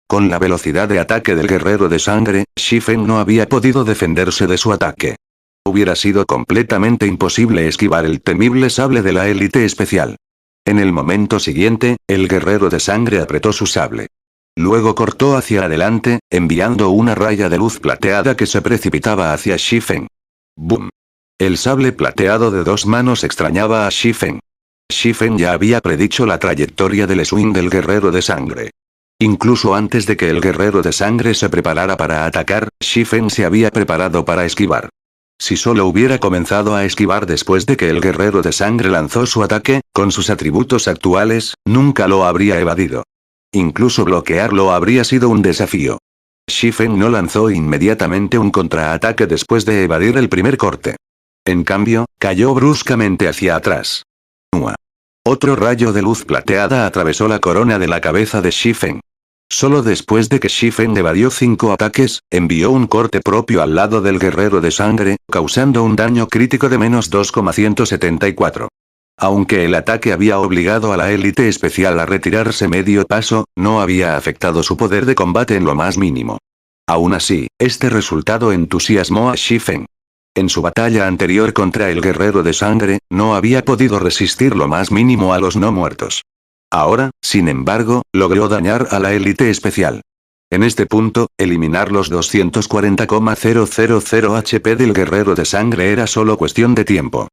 Con la velocidad de ataque del guerrero de sangre, Shifen no había podido defenderse de su ataque. Hubiera sido completamente imposible esquivar el temible sable de la élite especial. En el momento siguiente, el guerrero de sangre apretó su sable. Luego cortó hacia adelante, enviando una raya de luz plateada que se precipitaba hacia Shifen. ¡Bum! El sable plateado de 2 manos extrañaba a Shifen. Shifen ya había predicho la trayectoria del swing del guerrero de sangre. Incluso antes de que el guerrero de sangre se preparara para atacar, Shifen se había preparado para esquivar. Si solo hubiera comenzado a esquivar después de que el guerrero de sangre lanzó su ataque, con sus atributos actuales, nunca lo habría evadido. Incluso bloquearlo habría sido un desafío. Shifen no lanzó inmediatamente un contraataque después de evadir el primer corte. En cambio, cayó bruscamente hacia atrás. ¡Ua! Otro rayo de luz plateada atravesó la corona de la cabeza de Shifen. Solo después de que Shifen evadió 5 ataques, envió un corte propio al lado del guerrero de sangre, causando un daño crítico de menos 2,174. Aunque el ataque había obligado a la élite especial a retirarse medio paso, no había afectado su poder de combate en lo más mínimo. Aún así, este resultado entusiasmó a Shifen. En su batalla anterior contra el guerrero de sangre, no había podido resistir lo más mínimo a los no muertos. Ahora, sin embargo, logró dañar a la élite especial. En este punto, eliminar los 240,000 HP del guerrero de sangre era solo cuestión de tiempo.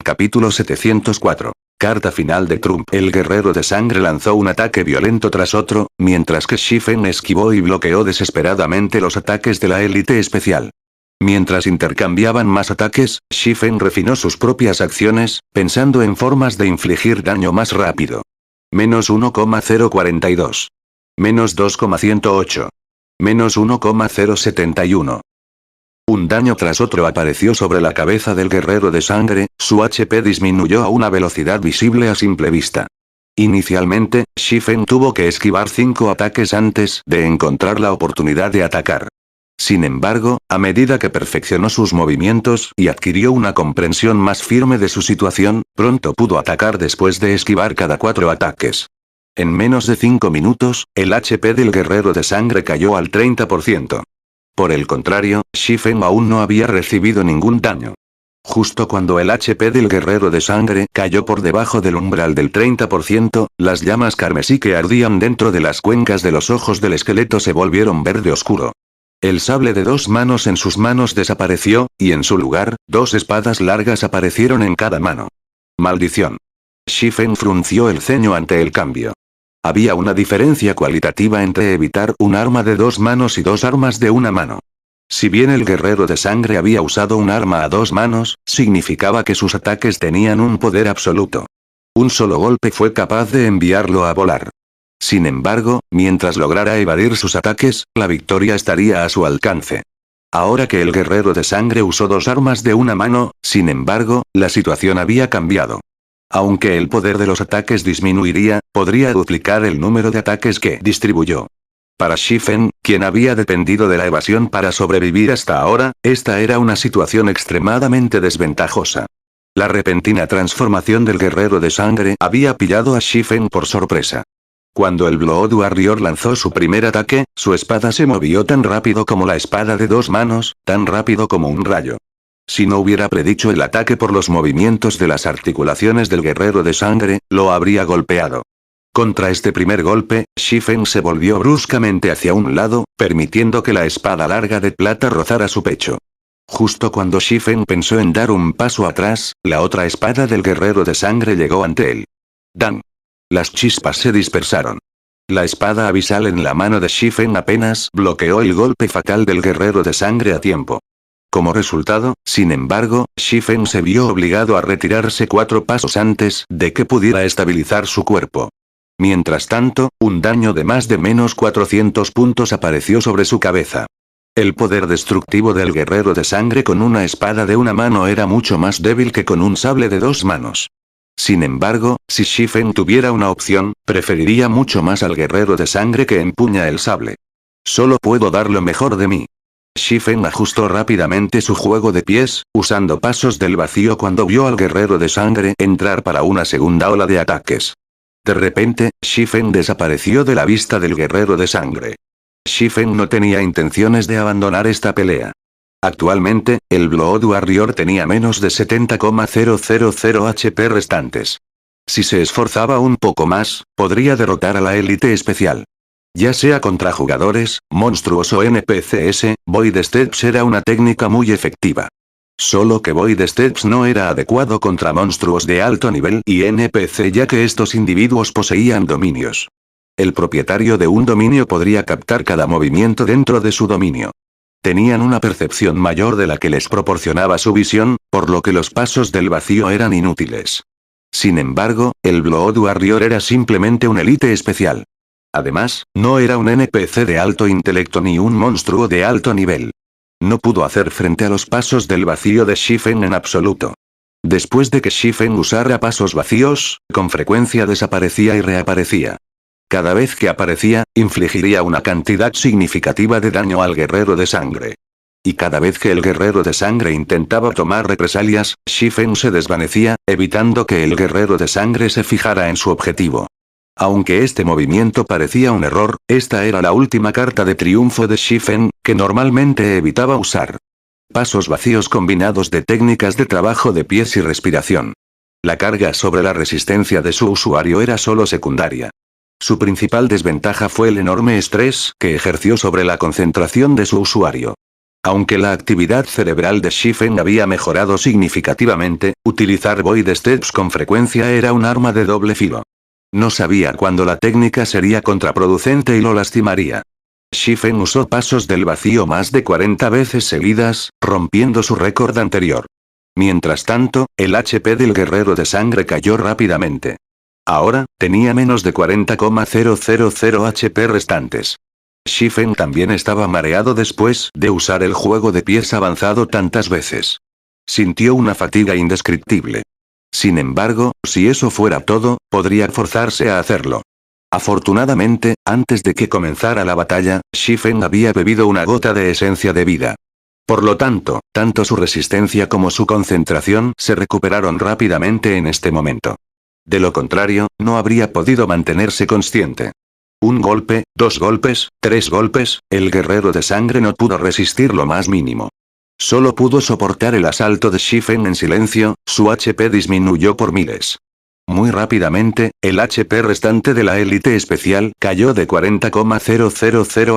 Capítulo 704. Carta final de Trump. El guerrero de sangre lanzó un ataque violento tras otro, mientras que Shifen esquivó y bloqueó desesperadamente los ataques de la élite especial. Mientras intercambiaban más ataques, Shifen refinó sus propias acciones, pensando en formas de infligir daño más rápido. Menos 1,042. Menos 2,108. Menos 1,071. Un daño tras otro apareció sobre la cabeza del guerrero de sangre, su HP disminuyó a una velocidad visible a simple vista. Inicialmente, Shifen tuvo que esquivar 5 ataques antes de encontrar la oportunidad de atacar. Sin embargo, a medida que perfeccionó sus movimientos y adquirió una comprensión más firme de su situación, pronto pudo atacar después de esquivar cada 4 ataques. En menos de 5 minutos, el HP del guerrero de sangre cayó al 30%. Por el contrario, Shifen aún no había recibido ningún daño. Justo cuando el HP del guerrero de sangre cayó por debajo del umbral del 30%, las llamas carmesí que ardían dentro de las cuencas de los ojos del esqueleto se volvieron verde oscuro. El sable de 2 manos en sus manos desapareció, y en su lugar, 2 espadas largas aparecieron en cada mano. ¡Maldición! Shifen frunció el ceño ante el cambio. Había una diferencia cualitativa entre evitar un arma de 2 manos y 2 armas de una mano. Si bien el guerrero de sangre había usado un arma a 2 manos, significaba que sus ataques tenían un poder absoluto. Un solo golpe fue capaz de enviarlo a volar. Sin embargo, mientras lograra evadir sus ataques, la victoria estaría a su alcance. Ahora que el guerrero de sangre usó 2 armas de una mano, sin embargo, la situación había cambiado. Aunque el poder de los ataques disminuiría, podría duplicar el número de ataques que distribuyó. Para Shifen, quien había dependido de la evasión para sobrevivir hasta ahora, esta era una situación extremadamente desventajosa. La repentina transformación del guerrero de sangre había pillado a Shifen por sorpresa. Cuando el Blood Warrior lanzó su primer ataque, su espada se movió tan rápido como la espada de 2 manos, tan rápido como un rayo. Si no hubiera predicho el ataque por los movimientos de las articulaciones del guerrero de sangre, lo habría golpeado. Contra este primer golpe, Shifen se volvió bruscamente hacia un lado, permitiendo que la espada larga de plata rozara su pecho. Justo cuando Shifen pensó en dar un paso atrás, la otra espada del guerrero de sangre llegó ante él. ¡Dan! Las chispas se dispersaron. La espada abisal en la mano de Shifen apenas bloqueó el golpe fatal del guerrero de sangre a tiempo. Como resultado, sin embargo, Shifen se vio obligado a retirarse 4 pasos antes de que pudiera estabilizar su cuerpo. Mientras tanto, un daño de más de menos 400 puntos apareció sobre su cabeza. El poder destructivo del guerrero de sangre con una espada de una mano era mucho más débil que con un sable de 2 manos. Sin embargo, si Shifen tuviera una opción, preferiría mucho más al guerrero de sangre que empuña el sable. Solo puedo dar lo mejor de mí. Shifen ajustó rápidamente su juego de pies, usando pasos del vacío cuando vio al guerrero de sangre entrar para una segunda ola de ataques. De repente, Shifen desapareció de la vista del guerrero de sangre. Shifen no tenía intenciones de abandonar esta pelea. Actualmente, el Blood Warrior tenía menos de 70,000 HP restantes. Si se esforzaba un poco más, podría derrotar a la élite especial. Ya sea contra jugadores, monstruos o NPCs, Void Steps era una técnica muy efectiva. Solo que Void Steps no era adecuado contra monstruos de alto nivel y NPC ya que estos individuos poseían dominios. El propietario de un dominio podría captar cada movimiento dentro de su dominio. Tenían una percepción mayor de la que les proporcionaba su visión, por lo que los pasos del vacío eran inútiles. Sin embargo, el Blood Warrior era simplemente un élite especial. Además, no era un NPC de alto intelecto ni un monstruo de alto nivel. No pudo hacer frente a los pasos del vacío de Shifen en absoluto. Después de que Shifen usara pasos vacíos, con frecuencia desaparecía y reaparecía. Cada vez que aparecía, infligiría una cantidad significativa de daño al guerrero de sangre. Y cada vez que el guerrero de sangre intentaba tomar represalias, Shifen se desvanecía, evitando que el guerrero de sangre se fijara en su objetivo. Aunque este movimiento parecía un error, esta era la última carta de triunfo de Shifen, que normalmente evitaba usar. Pasos vacíos combinados de técnicas de trabajo de pies y respiración. La carga sobre la resistencia de su usuario era solo secundaria. Su principal desventaja fue el enorme estrés que ejerció sobre la concentración de su usuario. Aunque la actividad cerebral de Shifen había mejorado significativamente, utilizar Void Steps con frecuencia era un arma de doble filo. No sabía cuándo la técnica sería contraproducente y lo lastimaría. Shifen usó pasos del vacío más de 40 veces seguidas, rompiendo su récord anterior. Mientras tanto, el HP del guerrero de sangre cayó rápidamente. Ahora, tenía menos de 40,000 HP restantes. Shifen también estaba mareado después de usar el juego de pies avanzado tantas veces. Sintió una fatiga indescriptible. Sin embargo, si eso fuera todo, podría forzarse a hacerlo. Afortunadamente, antes de que comenzara la batalla, Shifen había bebido una gota de esencia de vida. Por lo tanto, tanto su resistencia como su concentración se recuperaron rápidamente en este momento. De lo contrario, no habría podido mantenerse consciente. Un golpe, 2 golpes, 3 golpes, el guerrero de sangre no pudo resistir lo más mínimo. Solo pudo soportar el asalto de Shifen en silencio, su HP disminuyó por miles. Muy rápidamente, el HP restante de la élite especial cayó de 40,000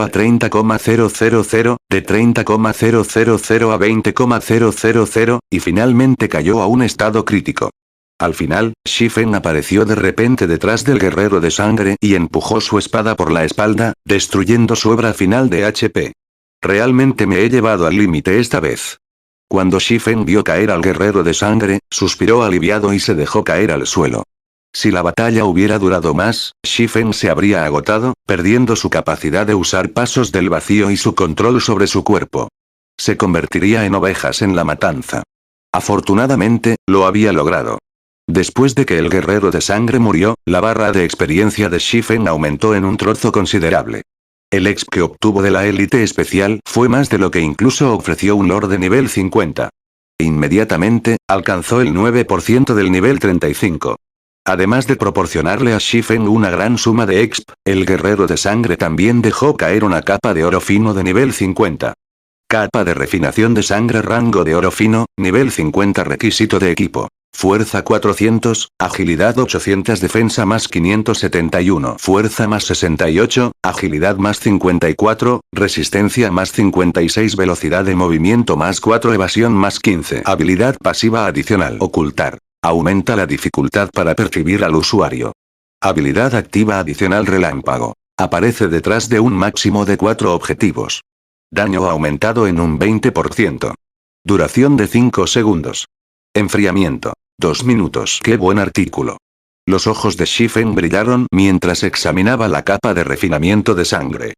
a 30,000, de 30,000 a 20,000, y finalmente cayó a un estado crítico. Al final, Shifen apareció de repente detrás del guerrero de sangre y empujó su espada por la espalda, destruyendo su hebra final de HP. Realmente me he llevado al límite esta vez. Cuando Shifen vio caer al guerrero de sangre, suspiró aliviado y se dejó caer al suelo. Si la batalla hubiera durado más, Shifen se habría agotado, perdiendo su capacidad de usar pasos del vacío y su control sobre su cuerpo. Se convertiría en ovejas en la matanza. Afortunadamente, lo había logrado. Después de que el guerrero de sangre murió, la barra de experiencia de Shifen aumentó en un trozo considerable. El exp que obtuvo de la élite especial fue más de lo que incluso ofreció un lord de nivel 50. Inmediatamente, alcanzó el 9% del nivel 35. Además de proporcionarle a Shifen una gran suma de exp, el guerrero de sangre también dejó caer una capa de oro fino de nivel 50. Capa de refinación de sangre rango de oro fino, nivel 50 requisito de equipo. Fuerza 400, agilidad 800, defensa más 571, fuerza más 68, agilidad más 54, resistencia más 56, velocidad de movimiento más 4, evasión más 15. Habilidad pasiva adicional. Ocultar. Aumenta la dificultad para percibir al usuario. Habilidad activa adicional relámpago. Aparece detrás de un máximo de 4 objetivos. Daño aumentado en un 20%. Duración de 5 segundos. Enfriamiento. 2 minutos. ¡Qué buen artículo! Los ojos de Shifen brillaron mientras examinaba la capa de refinamiento de sangre.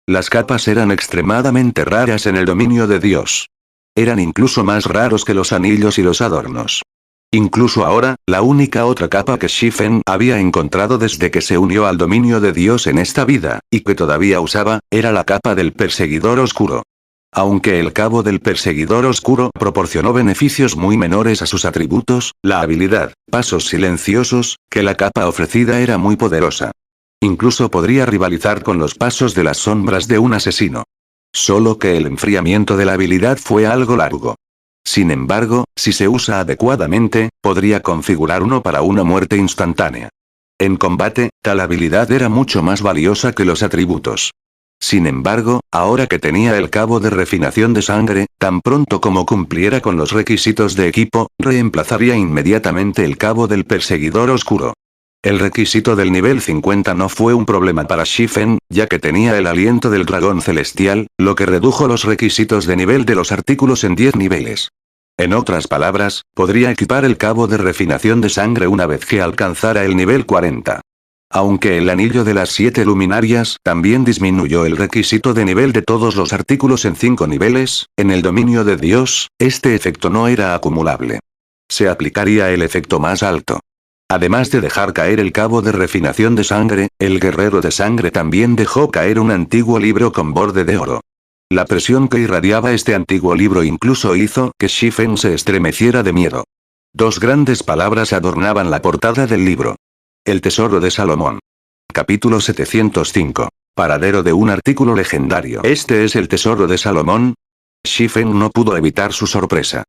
Las capas eran extremadamente raras en el dominio de Dios. Eran incluso más raros que los anillos y los adornos. Incluso ahora, la única otra capa que Shifen había encontrado desde que se unió al dominio de Dios en esta vida, y que todavía usaba, era la capa del perseguidor oscuro. Aunque el cabo del perseguidor oscuro proporcionó beneficios muy menores a sus atributos, la habilidad, pasos silenciosos, que la capa ofrecida era muy poderosa. Incluso podría rivalizar con los pasos de las sombras de un asesino. Solo que el enfriamiento de la habilidad fue algo largo. Sin embargo, si se usa adecuadamente, podría configurar uno para una muerte instantánea. En combate, tal habilidad era mucho más valiosa que los atributos. Sin embargo, ahora que tenía el cabo de refinación de sangre, tan pronto como cumpliera con los requisitos de equipo, reemplazaría inmediatamente el cabo del perseguidor oscuro. El requisito del nivel 50 no fue un problema para Shifen, ya que tenía el aliento del dragón celestial, lo que redujo los requisitos de nivel de los artículos en 10 niveles. En otras palabras, podría equipar el cabo de refinación de sangre una vez que alcanzara el nivel 40. Aunque el anillo de las 7 luminarias también disminuyó el requisito de nivel de todos los artículos en 5 niveles, en el dominio de Dios, este efecto no era acumulable. Se aplicaría el efecto más alto. Además de dejar caer el cabo de refinación de sangre, el guerrero de sangre también dejó caer un antiguo libro con borde de oro. La presión que irradiaba este antiguo libro incluso hizo que Shifen se estremeciera de miedo. Dos grandes palabras adornaban la portada del libro. El tesoro de Salomón. Capítulo 705. Paradero de un artículo legendario. ¿Este es el tesoro de Salomón? Shifen no pudo evitar su sorpresa.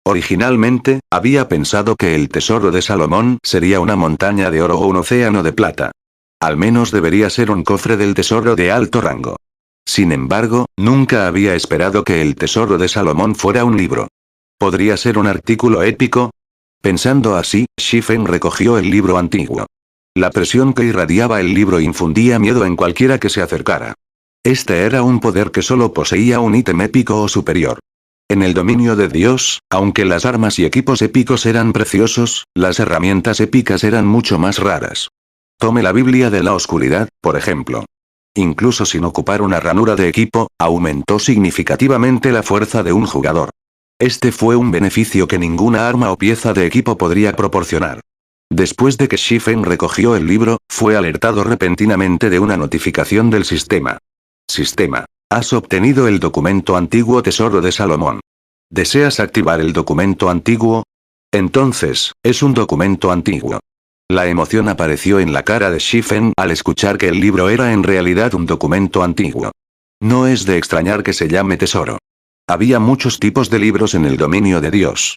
Originalmente, había pensado que el tesoro de Salomón sería una montaña de oro o un océano de plata. Al menos debería ser un cofre del tesoro de alto rango. Sin embargo, nunca había esperado que el tesoro de Salomón fuera un libro. ¿Podría ser un artículo épico? Pensando así, Shifen recogió el libro antiguo. La presión que irradiaba el libro infundía miedo en cualquiera que se acercara. Este era un poder que solo poseía un ítem épico o superior. En el dominio de Dios, aunque las armas y equipos épicos eran preciosos, las herramientas épicas eran mucho más raras. Tome la Biblia de la Oscuridad, por ejemplo. Incluso sin ocupar una ranura de equipo, aumentó significativamente la fuerza de un jugador. Este fue un beneficio que ninguna arma o pieza de equipo podría proporcionar. Después de que Shifen recogió el libro, fue alertado repentinamente de una notificación del sistema. Sistema. Has obtenido el documento antiguo Tesoro de Salomón. ¿Deseas activar el documento antiguo? Entonces, es un documento antiguo. La emoción apareció en la cara de Shifen al escuchar que el libro era en realidad un documento antiguo. No es de extrañar que se llame tesoro. Había muchos tipos de libros en el dominio de Dios.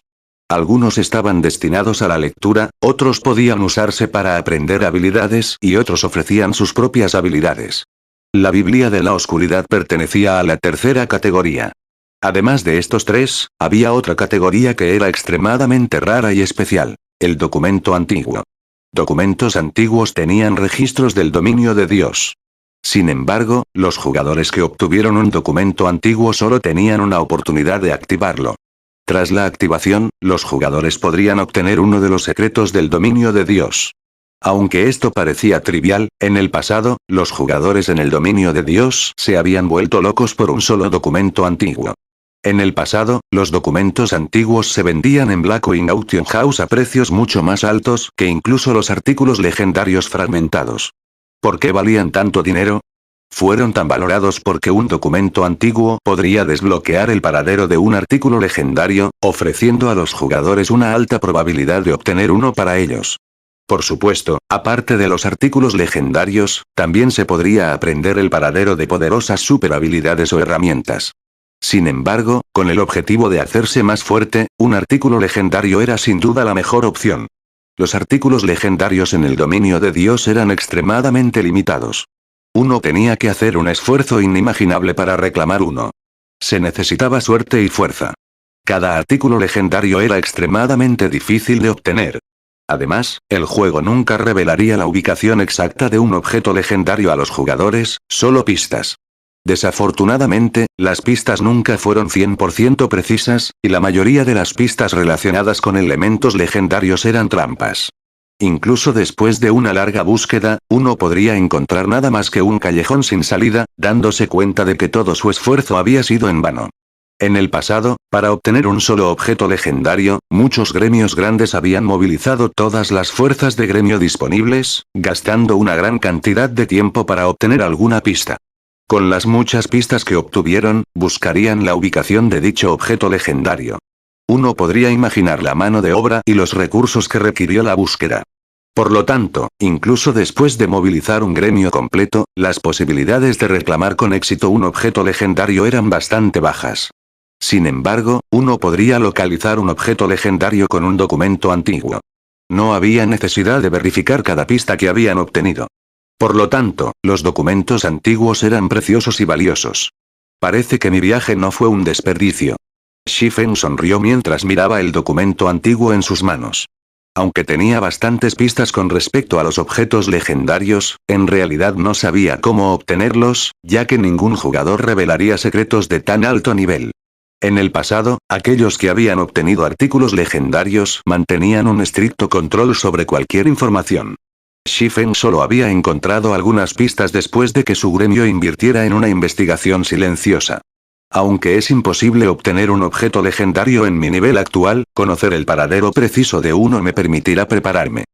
Algunos estaban destinados a la lectura, otros podían usarse para aprender habilidades y otros ofrecían sus propias habilidades. La Biblia de la Oscuridad pertenecía a la tercera categoría. Además de estos tres, había otra categoría que era extremadamente rara y especial: el documento antiguo. Documentos antiguos tenían registros del dominio de Dios. Sin embargo, los jugadores que obtuvieron un documento antiguo solo tenían una oportunidad de activarlo. Tras la activación, los jugadores podrían obtener uno de los secretos del dominio de Dios. Aunque esto parecía trivial, en el pasado, los jugadores en el dominio de Dios se habían vuelto locos por un solo documento antiguo. En el pasado, los documentos antiguos se vendían en Blackwing Auction House a precios mucho más altos que incluso los artículos legendarios fragmentados. ¿Por qué valían tanto dinero? Fueron tan valorados porque un documento antiguo podría desbloquear el paradero de un artículo legendario, ofreciendo a los jugadores una alta probabilidad de obtener uno para ellos. Por supuesto, aparte de los artículos legendarios, también se podría aprender el paradero de poderosas superhabilidades o herramientas. Sin embargo, con el objetivo de hacerse más fuerte, un artículo legendario era sin duda la mejor opción. Los artículos legendarios en el dominio de Dios eran extremadamente limitados. Uno tenía que hacer un esfuerzo inimaginable para reclamar uno. Se necesitaba suerte y fuerza. Cada artículo legendario era extremadamente difícil de obtener. Además, el juego nunca revelaría la ubicación exacta de un objeto legendario a los jugadores, solo pistas. Desafortunadamente, las pistas nunca fueron 100% precisas, y la mayoría de las pistas relacionadas con elementos legendarios eran trampas. Incluso después de una larga búsqueda, uno podría encontrar nada más que un callejón sin salida, dándose cuenta de que todo su esfuerzo había sido en vano. En el pasado, para obtener un solo objeto legendario, muchos gremios grandes habían movilizado todas las fuerzas de gremio disponibles, gastando una gran cantidad de tiempo para obtener alguna pista. Con las muchas pistas que obtuvieron, buscarían la ubicación de dicho objeto legendario. Uno podría imaginar la mano de obra y los recursos que requirió la búsqueda. Por lo tanto, incluso después de movilizar un gremio completo, las posibilidades de reclamar con éxito un objeto legendario eran bastante bajas. Sin embargo, uno podría localizar un objeto legendario con un documento antiguo. No había necesidad de verificar cada pista que habían obtenido. Por lo tanto, los documentos antiguos eran preciosos y valiosos. Parece que mi viaje no fue un desperdicio. Shifen sonrió mientras miraba el documento antiguo en sus manos. Aunque tenía bastantes pistas con respecto a los objetos legendarios, en realidad no sabía cómo obtenerlos, ya que ningún jugador revelaría secretos de tan alto nivel. En el pasado, aquellos que habían obtenido artículos legendarios mantenían un estricto control sobre cualquier información. Shifen solo había encontrado algunas pistas después de que su gremio invirtiera en una investigación silenciosa. Aunque es imposible obtener un objeto legendario en mi nivel actual, conocer el paradero preciso de uno me permitirá prepararme.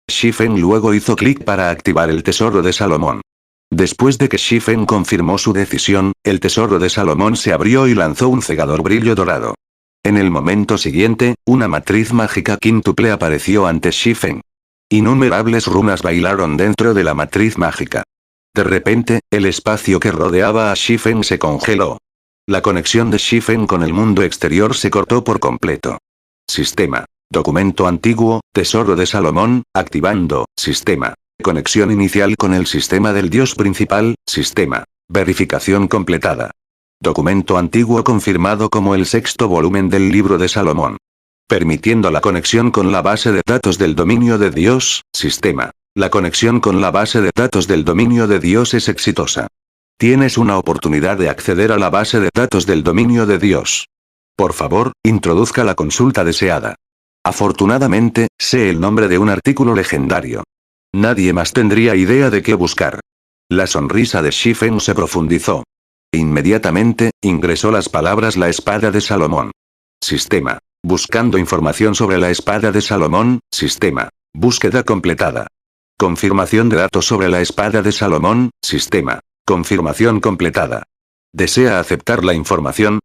Shifen luego hizo clic para activar el tesoro de Salomón. Después de que Shifen confirmó su decisión, el tesoro de Salomón se abrió y lanzó un cegador brillo dorado. En el momento siguiente, una matriz mágica quíntuple apareció ante Shifen. Innumerables runas bailaron dentro de la matriz mágica. De repente, el espacio que rodeaba a Shifen se congeló. La conexión de Shifen con el mundo exterior se cortó por completo. Sistema. Documento antiguo, tesoro de Salomón, activando, sistema. Conexión inicial con el sistema del dios principal, sistema. Verificación completada. Documento antiguo confirmado como el sexto volumen del libro de Salomón. Permitiendo la conexión con la base de datos del dominio de Dios, sistema. La conexión con la base de datos del dominio de Dios es exitosa. Tienes una oportunidad de acceder a la base de datos del dominio de Dios. Por favor, introduzca la consulta deseada. Afortunadamente, sé el nombre de un artículo legendario. Nadie más tendría idea de qué buscar. La sonrisa de Shifen se profundizó. Inmediatamente, ingresó las palabras la espada de Salomón. Sistema. Buscando información sobre la espada de Salomón, sistema. Búsqueda completada. Confirmación de datos sobre la espada de Salomón, sistema. Confirmación completada. ¿Desea aceptar la información?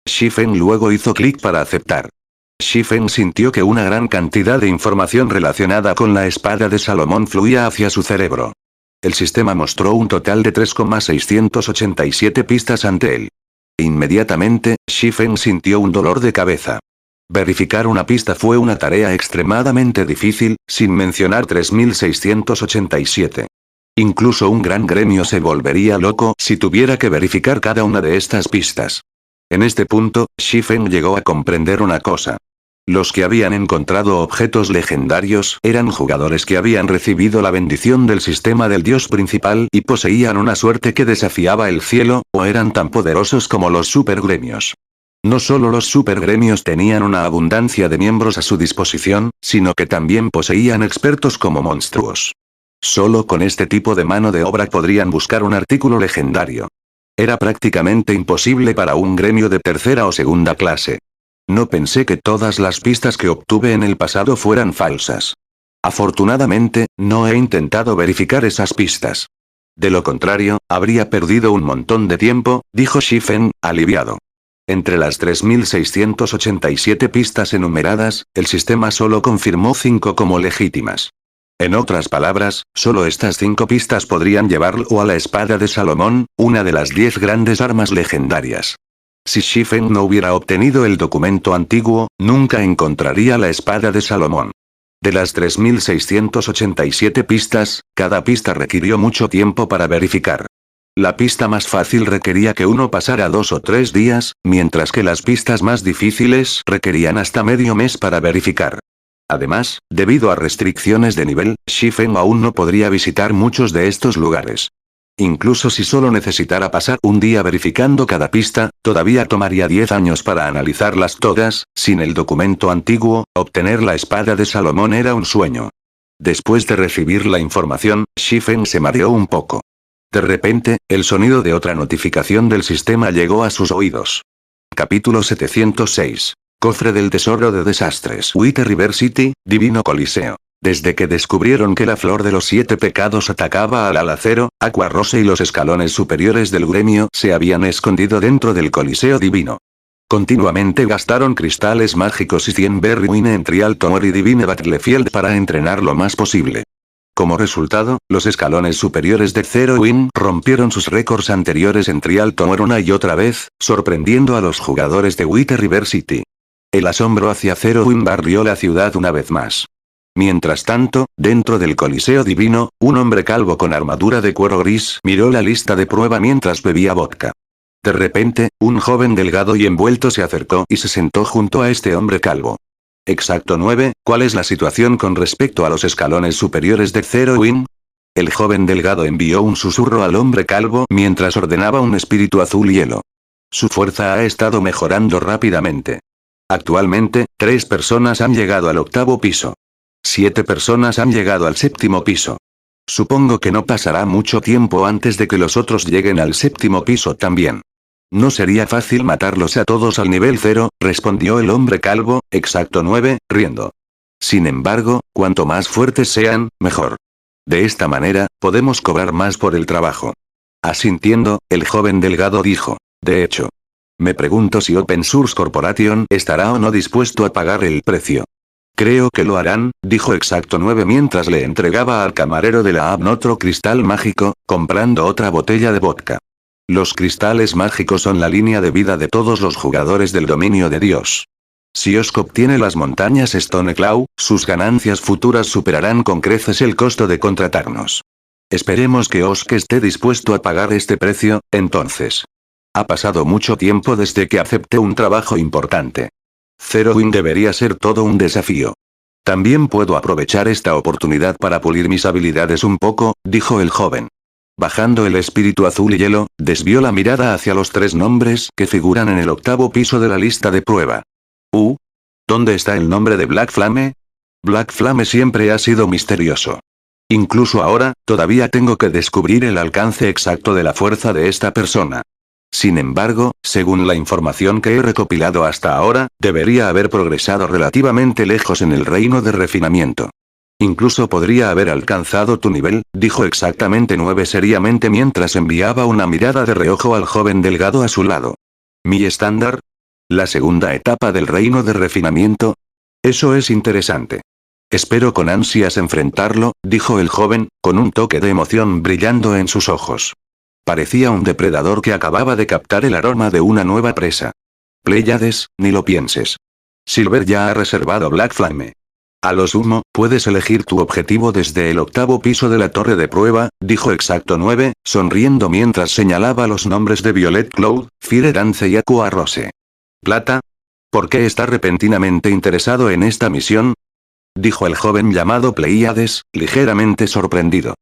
Shifen luego hizo clic para aceptar. Shifen sintió que una gran cantidad de información relacionada con la espada de Salomón fluía hacia su cerebro. El sistema mostró un total de 3,687 pistas ante él. Inmediatamente, Shifen sintió un dolor de cabeza. Verificar una pista fue una tarea extremadamente difícil, sin mencionar 3,687. Incluso un gran gremio se volvería loco si tuviera que verificar cada una de estas pistas. En este punto, Shifen llegó a comprender una cosa. Los que habían encontrado objetos legendarios eran jugadores que habían recibido la bendición del sistema del dios principal y poseían una suerte que desafiaba el cielo, o eran tan poderosos como los supergremios. No solo los supergremios tenían una abundancia de miembros a su disposición, sino que también poseían expertos como monstruos. Solo con este tipo de mano de obra podrían buscar un artículo legendario. Era prácticamente imposible para un gremio de tercera o segunda clase. No pensé que todas las pistas que obtuve en el pasado fueran falsas. Afortunadamente, no he intentado verificar esas pistas. De lo contrario, habría perdido un montón de tiempo, dijo Shifen, aliviado. Entre las 3,687 pistas enumeradas, el sistema solo confirmó 5 como legítimas. En otras palabras, solo estas 5 pistas podrían llevarlo a la espada de Salomón, una de las 10 grandes armas legendarias. Si Shifen no hubiera obtenido el documento antiguo, nunca encontraría la espada de Salomón. De las 3,687 pistas, cada pista requirió mucho tiempo para verificar. La pista más fácil requería que uno pasara 2 o 3 días, mientras que las pistas más difíciles requerían hasta medio mes para verificar. Además, debido a restricciones de nivel, Shifen aún no podría visitar muchos de estos lugares. Incluso si solo necesitara pasar un día verificando cada pista, todavía tomaría 10 años para analizarlas todas. Sin el documento antiguo, obtener la espada de Salomón era un sueño. Después de recibir la información, Shifen se mareó un poco. De repente, el sonido de otra notificación del sistema llegó a sus oídos. Capítulo 706. Cofre del tesoro de desastres. Wither River City, Divino Coliseo. Desde que descubrieron que la flor de los 7 pecados atacaba al alacero, Aqua Rose y los escalones superiores del gremio se habían escondido dentro del Coliseo Divino. Continuamente gastaron cristales mágicos y 100 Berry Wine en Trial Tower y Divine Battlefield para entrenar lo más posible. Como resultado, los escalones superiores de Zero Win rompieron sus récords anteriores en Trial Tower una y otra vez, sorprendiendo a los jugadores de Wither River City. El asombro hacia Zero Win barrió la ciudad una vez más. Mientras tanto, dentro del Coliseo Divino, un hombre calvo con armadura de cuero gris miró la lista de prueba mientras bebía vodka. De repente, un joven delgado y envuelto se acercó y se sentó junto a este hombre calvo. Exacto 9, ¿cuál es la situación con respecto a los escalones superiores de Zero Win? El joven delgado envió un susurro al hombre calvo mientras ordenaba un espíritu azul hielo. Su fuerza ha estado mejorando rápidamente. Actualmente, 3 personas han llegado al 8º piso. 7 personas han llegado al 7º piso. Supongo que no pasará mucho tiempo antes de que los otros lleguen al 7º piso también. No sería fácil matarlos a todos al nivel 0, respondió el hombre calvo, exacto 9, riendo. Sin embargo, cuanto más fuertes sean, mejor. De esta manera, podemos cobrar más por el trabajo. Asintiendo, el joven delgado dijo. De hecho, me pregunto si Open Source Corporation estará o no dispuesto a pagar el precio. Creo que lo harán, dijo Exacto 9 mientras le entregaba al camarero de la app otro cristal mágico, comprando otra botella de vodka. Los cristales mágicos son la línea de vida de todos los jugadores del dominio de Dios. Si Osk obtiene las montañas Stoneclaw, sus ganancias futuras superarán con creces el costo de contratarnos. Esperemos que Osk esté dispuesto a pagar este precio, entonces. Ha pasado mucho tiempo desde que acepté un trabajo importante. Zerowin debería ser todo un desafío. También puedo aprovechar esta oportunidad para pulir mis habilidades un poco, dijo el joven. Bajando el espíritu azul y hielo, desvió la mirada hacia los 3 nombres que figuran en el 8º piso de la lista de prueba. ¿Dónde está el nombre de Black Flame? Black Flame siempre ha sido misterioso. Incluso ahora, todavía tengo que descubrir el alcance exacto de la fuerza de esta persona. Sin embargo, según la información que he recopilado hasta ahora, debería haber progresado relativamente lejos en el reino de refinamiento. Incluso podría haber alcanzado tu nivel, dijo Exactamente 9 seriamente mientras enviaba una mirada de reojo al joven delgado a su lado. ¿Mi estándar? ¿La segunda etapa del reino de refinamiento? Eso es interesante. Espero con ansias enfrentarlo, dijo el joven, con un toque de emoción brillando en sus ojos. Parecía un depredador que acababa de captar el aroma de una nueva presa. Pléyades, ni lo pienses. Silver ya ha reservado Black Flame. A lo sumo, puedes elegir tu objetivo desde el 8º piso de la torre de prueba, dijo Exacto 9, sonriendo mientras señalaba los nombres de Violet Cloud, Fire Dance y Aqua Rose. ¿Plata? ¿Por qué está repentinamente interesado en esta misión? Dijo el joven llamado Pleiades, ligeramente sorprendido.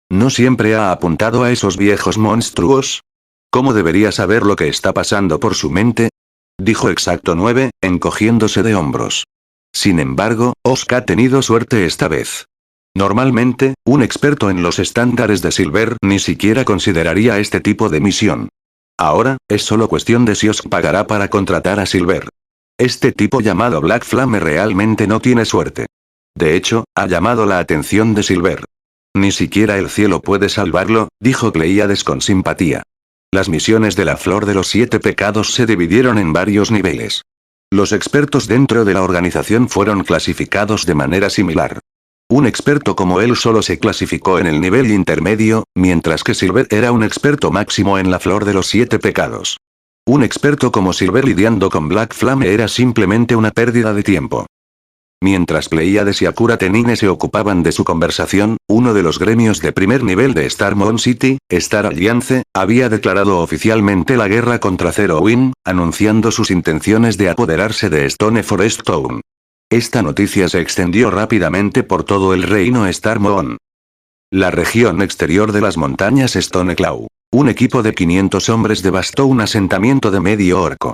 ¿No siempre ha apuntado a esos viejos monstruos? ¿Cómo debería saber lo que está pasando por su mente? Dijo Exacto 9, encogiéndose de hombros. Sin embargo, Osk ha tenido suerte esta vez. Normalmente, un experto en los estándares de Silver ni siquiera consideraría este tipo de misión. Ahora, es solo cuestión de si Osk pagará para contratar a Silver. Este tipo llamado Black Flame realmente no tiene suerte. De hecho, ha llamado la atención de Silver. Ni siquiera el cielo puede salvarlo, dijo Pleiades con simpatía. Las misiones de la Flor de los 7 Pecados se dividieron en varios niveles. Los expertos dentro de la organización fueron clasificados de manera similar. Un experto como él solo se clasificó en el nivel intermedio, mientras que Silver era un experto máximo en la Flor de los 7 Pecados. Un experto como Silver lidiando con Black Flame era simplemente una pérdida de tiempo. Mientras Pleiades y Akura Tenine se ocupaban de su conversación, uno de los gremios de primer nivel de Star Moon City, Star Alliance, había declarado oficialmente la guerra contra Zerowin, anunciando sus intenciones de apoderarse de Stone Forest Town. Esta noticia se extendió rápidamente por todo el reino Star Moon. La región exterior de las montañas Stoneclaw. Un equipo de 500 hombres devastó un asentamiento de medio orco.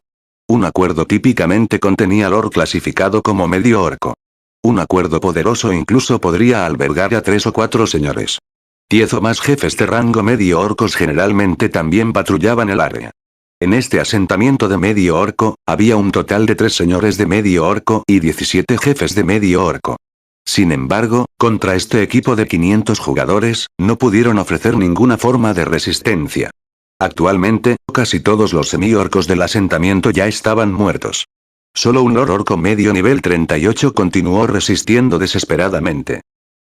Un acuerdo típicamente contenía lore clasificado como medio orco. Un acuerdo poderoso incluso podría albergar a 3 o 4 señores. 10 o más jefes de rango medio orcos generalmente también patrullaban el área. En este asentamiento de medio orco, había un total de 3 señores de medio orco y 17 jefes de medio orco. Sin embargo, contra este equipo de 500 jugadores, no pudieron ofrecer ninguna forma de resistencia. Actualmente, casi todos los semi-orcos del asentamiento ya estaban muertos. Solo un orco medio nivel 38 continuó resistiendo desesperadamente.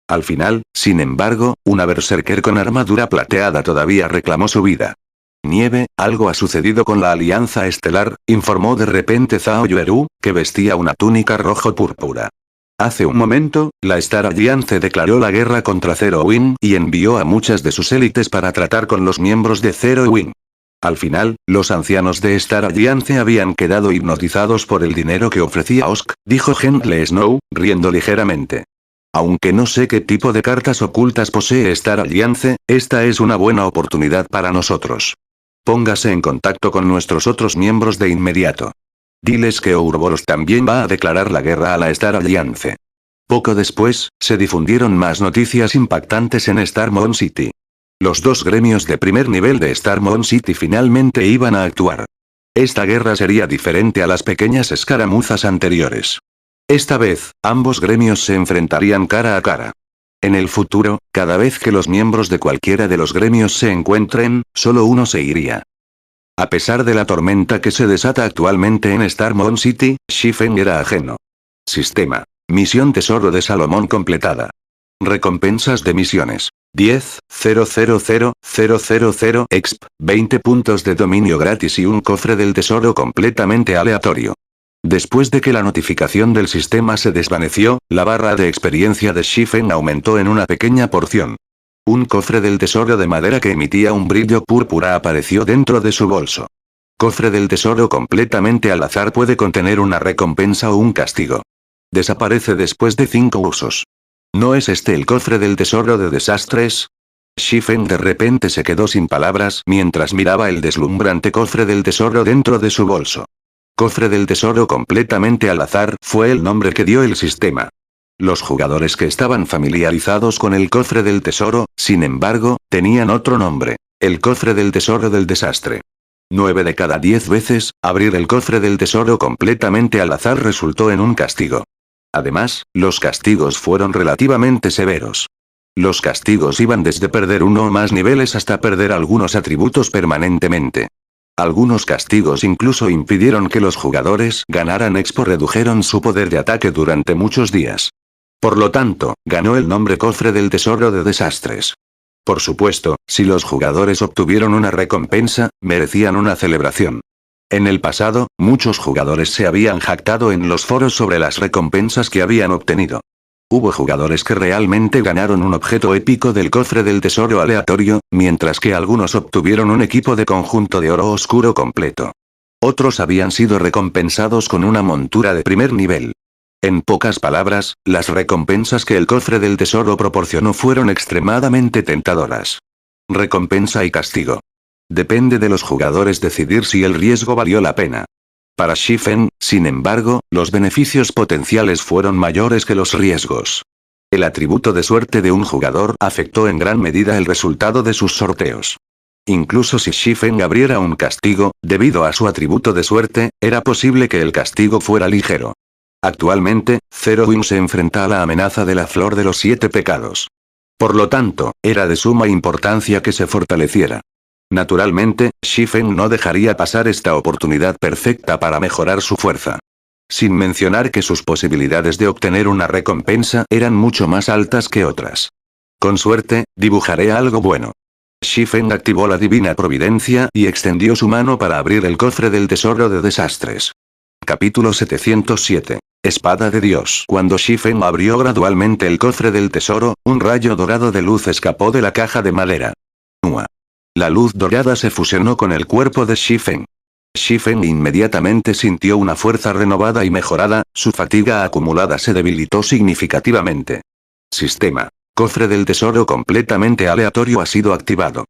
Al final, sin embargo, una berserker con armadura plateada todavía reclamó su vida. Nieve, algo ha sucedido con la Alianza Estelar, informó de repente Zhao Yueru, que vestía una túnica rojo-púrpura. Hace un momento, la Star Alliance declaró la guerra contra Zerowin y envió a muchas de sus élites para tratar con los miembros de Zerowin. Al final, los ancianos de Star Alliance habían quedado hipnotizados por el dinero que ofrecía Osk, dijo Gentle Snow, riendo ligeramente. Aunque no sé qué tipo de cartas ocultas posee Star Alliance, esta es una buena oportunidad para nosotros. Póngase en contacto con nuestros otros miembros de inmediato. Diles que Ouroboros también va a declarar la guerra a la Star Alliance. Poco después, se difundieron más noticias impactantes en Star Moon City. Los 2 gremios de primer nivel de Star Moon City finalmente iban a actuar. Esta guerra sería diferente a las pequeñas escaramuzas anteriores. Esta vez, ambos gremios se enfrentarían cara a cara. En el futuro, cada vez que los miembros de cualquiera de los gremios se encuentren, solo uno se iría. A pesar de la tormenta que se desata actualmente en Star Moon City, Shifen era ajeno. Sistema. Misión Tesoro de Salomón completada. Recompensas de misiones. 10.000.000 exp. 20 puntos de dominio gratis y un cofre del tesoro completamente aleatorio. Después de que la notificación del sistema se desvaneció, la barra de experiencia de Shifen aumentó en una pequeña porción. Un cofre del tesoro de madera que emitía un brillo púrpura apareció dentro de su bolso. Cofre del tesoro completamente al azar puede contener una recompensa o un castigo. Desaparece después de 5 usos. ¿No es este el cofre del tesoro de desastres? Shifen de repente se quedó sin palabras mientras miraba el deslumbrante cofre del tesoro dentro de su bolso. Cofre del tesoro completamente al azar fue el nombre que dio el sistema. Los jugadores que estaban familiarizados con el cofre del tesoro, sin embargo, tenían otro nombre: el cofre del tesoro del desastre. 9 de cada 10 veces, abrir el cofre del tesoro completamente al azar resultó en un castigo. Además, los castigos fueron relativamente severos. Los castigos iban desde perder uno o más niveles hasta perder algunos atributos permanentemente. Algunos castigos incluso impidieron que los jugadores ganaran expo, redujeron su poder de ataque durante muchos días. Por lo tanto, ganó el nombre Cofre del Tesoro de Desastres. Por supuesto, si los jugadores obtuvieron una recompensa, merecían una celebración. En el pasado, muchos jugadores se habían jactado en los foros sobre las recompensas que habían obtenido. Hubo jugadores que realmente ganaron un objeto épico del cofre del tesoro aleatorio, mientras que algunos obtuvieron un equipo de conjunto de oro oscuro completo. Otros habían sido recompensados con una montura de primer nivel. En pocas palabras, las recompensas que el cofre del tesoro proporcionó fueron extremadamente tentadoras. Recompensa y castigo. Depende de los jugadores decidir si el riesgo valió la pena. Para Shifen, sin embargo, los beneficios potenciales fueron mayores que los riesgos. El atributo de suerte de un jugador afectó en gran medida el resultado de sus sorteos. Incluso si Shifen abriera un castigo, debido a su atributo de suerte, era posible que el castigo fuera ligero. Actualmente, Zero Wing se enfrenta a la amenaza de la flor de los 7 pecados. Por lo tanto, era de suma importancia que se fortaleciera. Naturalmente, Shifen no dejaría pasar esta oportunidad perfecta para mejorar su fuerza. Sin mencionar que sus posibilidades de obtener una recompensa eran mucho más altas que otras. Con suerte, dibujaré algo bueno. Shifen activó la divina providencia y extendió su mano para abrir el cofre del tesoro de desastres. Capítulo 707. Espada de Dios. Cuando Shifen abrió gradualmente el cofre del tesoro, un rayo dorado de luz escapó de la caja de madera. La luz dorada se fusionó con el cuerpo de Shifen. Shifen inmediatamente sintió una fuerza renovada y mejorada, su fatiga acumulada se debilitó significativamente. Sistema. Cofre del tesoro completamente aleatorio ha sido activado.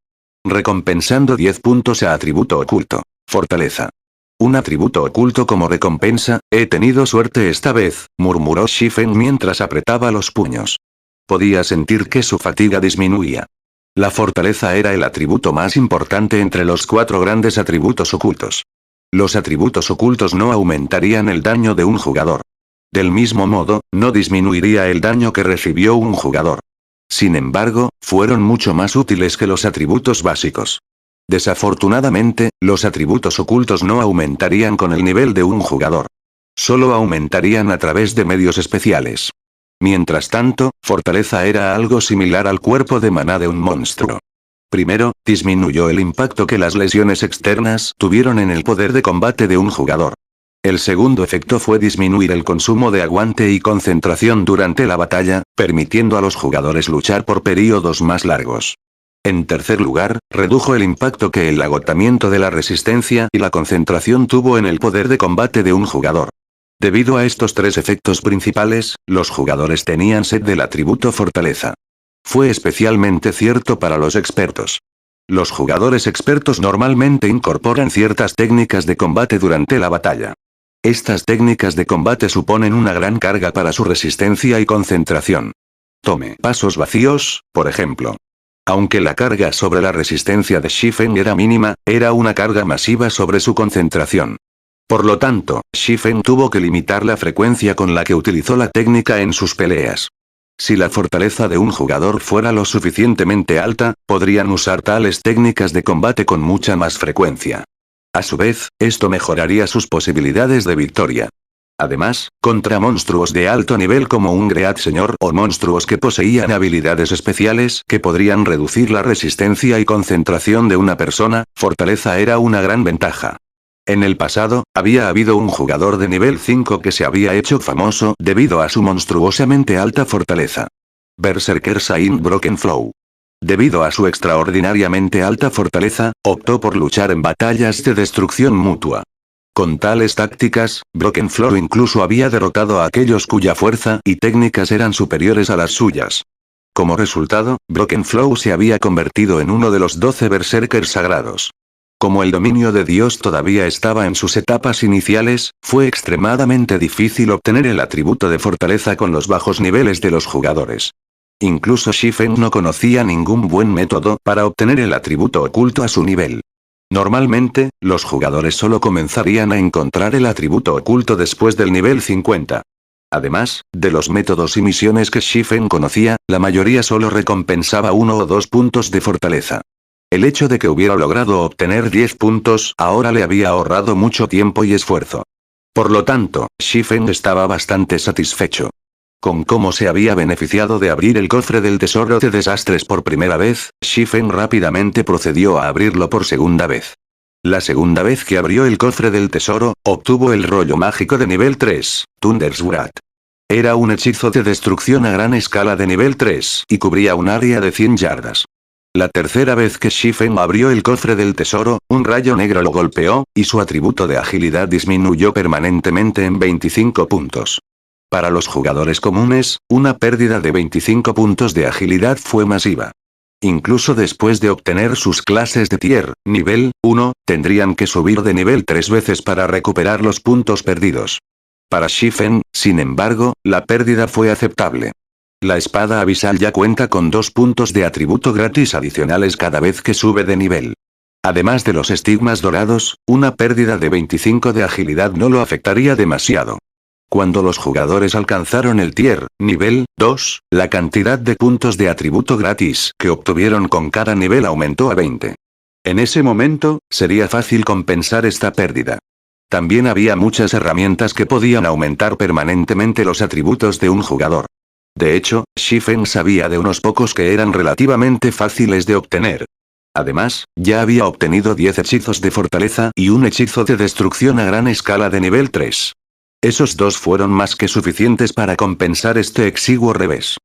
Recompensando 10 puntos a atributo oculto. Fortaleza. Un atributo oculto como recompensa, he tenido suerte esta vez, murmuró Shifen mientras apretaba los puños. Podía sentir que su fatiga disminuía. La fortaleza era el atributo más importante entre los 4 grandes atributos ocultos. Los atributos ocultos no aumentarían el daño de un jugador. Del mismo modo, no disminuiría el daño que recibió un jugador. Sin embargo, fueron mucho más útiles que los atributos básicos. Desafortunadamente, los atributos ocultos no aumentarían con el nivel de un jugador. Solo aumentarían a través de medios especiales. Mientras tanto, fortaleza era algo similar al cuerpo de maná de un monstruo. Primero, disminuyó el impacto que las lesiones externas tuvieron en el poder de combate de un jugador. El segundo efecto fue disminuir el consumo de aguante y concentración durante la batalla, permitiendo a los jugadores luchar por períodos más largos. En tercer lugar, redujo el impacto que el agotamiento de la resistencia y la concentración tuvo en el poder de combate de un jugador. Debido a estos 3 efectos principales, los jugadores tenían sed del atributo fortaleza. Fue especialmente cierto para los expertos. Los jugadores expertos normalmente incorporan ciertas técnicas de combate durante la batalla. Estas técnicas de combate suponen una gran carga para su resistencia y concentración. Tome pasos vacíos, por ejemplo. Aunque la carga sobre la resistencia de Shifen era mínima, era una carga masiva sobre su concentración. Por lo tanto, Shifen tuvo que limitar la frecuencia con la que utilizó la técnica en sus peleas. Si la fortaleza de un jugador fuera lo suficientemente alta, podrían usar tales técnicas de combate con mucha más frecuencia. A su vez, esto mejoraría sus posibilidades de victoria. Además, contra monstruos de alto nivel como un Great Señor o monstruos que poseían habilidades especiales que podrían reducir la resistencia y concentración de una persona, fortaleza era una gran ventaja. En el pasado, había habido un jugador de nivel 5 que se había hecho famoso debido a su monstruosamente alta fortaleza. Berserker Saint Broken Flow. Debido a su extraordinariamente alta fortaleza, optó por luchar en batallas de destrucción mutua. Con tales tácticas, Broken Flow incluso había derrotado a aquellos cuya fuerza y técnicas eran superiores a las suyas. Como resultado, Broken Flow se había convertido en uno de los 12 berserkers sagrados. Como el dominio de Dios todavía estaba en sus etapas iniciales, fue extremadamente difícil obtener el atributo de fortaleza con los bajos niveles de los jugadores. Incluso Shifen no conocía ningún buen método para obtener el atributo oculto a su nivel. Normalmente, los jugadores solo comenzarían a encontrar el atributo oculto después del nivel 50. Además, de los métodos y misiones que Shifen conocía, la mayoría solo recompensaba 1 o 2 puntos de fortaleza. El hecho de que hubiera logrado obtener 10 puntos ahora le había ahorrado mucho tiempo y esfuerzo. Por lo tanto, Shifen estaba bastante satisfecho. Con cómo se había beneficiado de abrir el cofre del tesoro de desastres por primera vez, Shifen rápidamente procedió a abrirlo por segunda vez. La segunda vez que abrió el cofre del tesoro, obtuvo el rollo mágico de nivel 3, Thunder's Wrath. Era un hechizo de destrucción a gran escala de nivel 3 y cubría un área de 100 yardas. La tercera vez que Shifen abrió el cofre del tesoro, un rayo negro lo golpeó, y su atributo de agilidad disminuyó permanentemente en 25 puntos. Para los jugadores comunes, una pérdida de 25 puntos de agilidad fue masiva. Incluso después de obtener sus clases de tier, nivel 1, tendrían que subir de nivel 3 veces para recuperar los puntos perdidos. Para Shifen, sin embargo, la pérdida fue aceptable. La espada abisal ya cuenta con 2 puntos de atributo gratis adicionales cada vez que sube de nivel. Además de los estigmas dorados, una pérdida de 25 de agilidad no lo afectaría demasiado. Cuando los jugadores alcanzaron el tier, nivel 2, la cantidad de puntos de atributo gratis que obtuvieron con cada nivel aumentó a 20. En ese momento, sería fácil compensar esta pérdida. También había muchas herramientas que podían aumentar permanentemente los atributos de un jugador. De hecho, Shifen sabía de unos pocos que eran relativamente fáciles de obtener. Además, ya había obtenido 10 hechizos de fortaleza y un hechizo de destrucción a gran escala de nivel 3. Esos dos fueron más que suficientes para compensar este exiguo revés.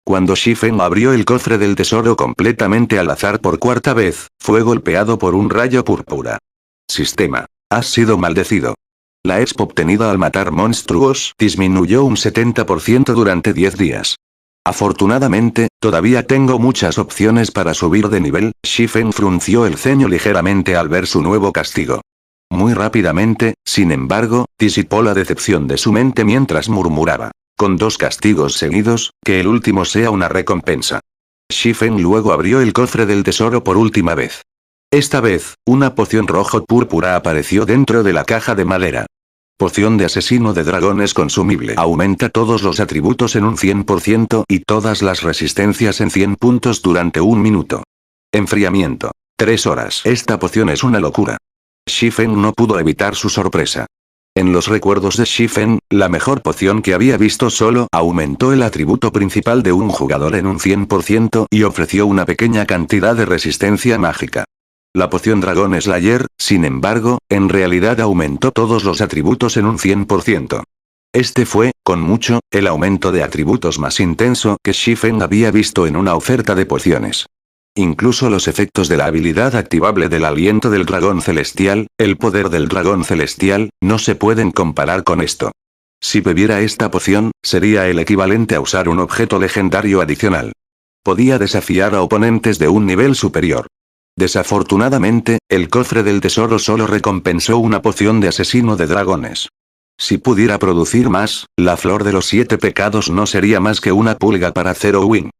Cuando Shifen abrió el cofre del tesoro completamente al azar por cuarta vez, fue golpeado por un rayo púrpura. Sistema. Has sido maldecido. La exp obtenida al matar monstruos disminuyó un 70% durante 10 días. Afortunadamente, todavía tengo muchas opciones para subir de nivel. Shifen frunció el ceño ligeramente al ver su nuevo castigo. Muy rápidamente, sin embargo, disipó la decepción de su mente mientras murmuraba. Con 2 castigos seguidos, que el último sea una recompensa. Shifen luego abrió el cofre del tesoro por última vez. Esta vez, una poción rojo púrpura apareció dentro de la caja de madera. Poción de asesino de dragones consumible. Aumenta todos los atributos en un 100% y todas las resistencias en 100 puntos durante 1 minuto. Enfriamiento. 3 horas. Esta poción es una locura. Shifen no pudo evitar su sorpresa. En los recuerdos de Shifen, la mejor poción que había visto solo aumentó el atributo principal de un jugador en un 100% y ofreció una pequeña cantidad de resistencia mágica. La poción Dragon Slayer, sin embargo, en realidad aumentó todos los atributos en un 100%. Este fue, con mucho, el aumento de atributos más intenso que Shifen había visto en una oferta de pociones. Incluso los efectos de la habilidad activable del aliento del dragón celestial, el poder del dragón celestial, no se pueden comparar con esto. Si bebiera esta poción, sería el equivalente a usar un objeto legendario adicional. Podía desafiar a oponentes de un nivel superior. Desafortunadamente, el cofre del tesoro solo recompensó una poción de asesino de dragones. Si pudiera producir más, la flor de los 7 pecados no sería más que una pulga para Zero Wing.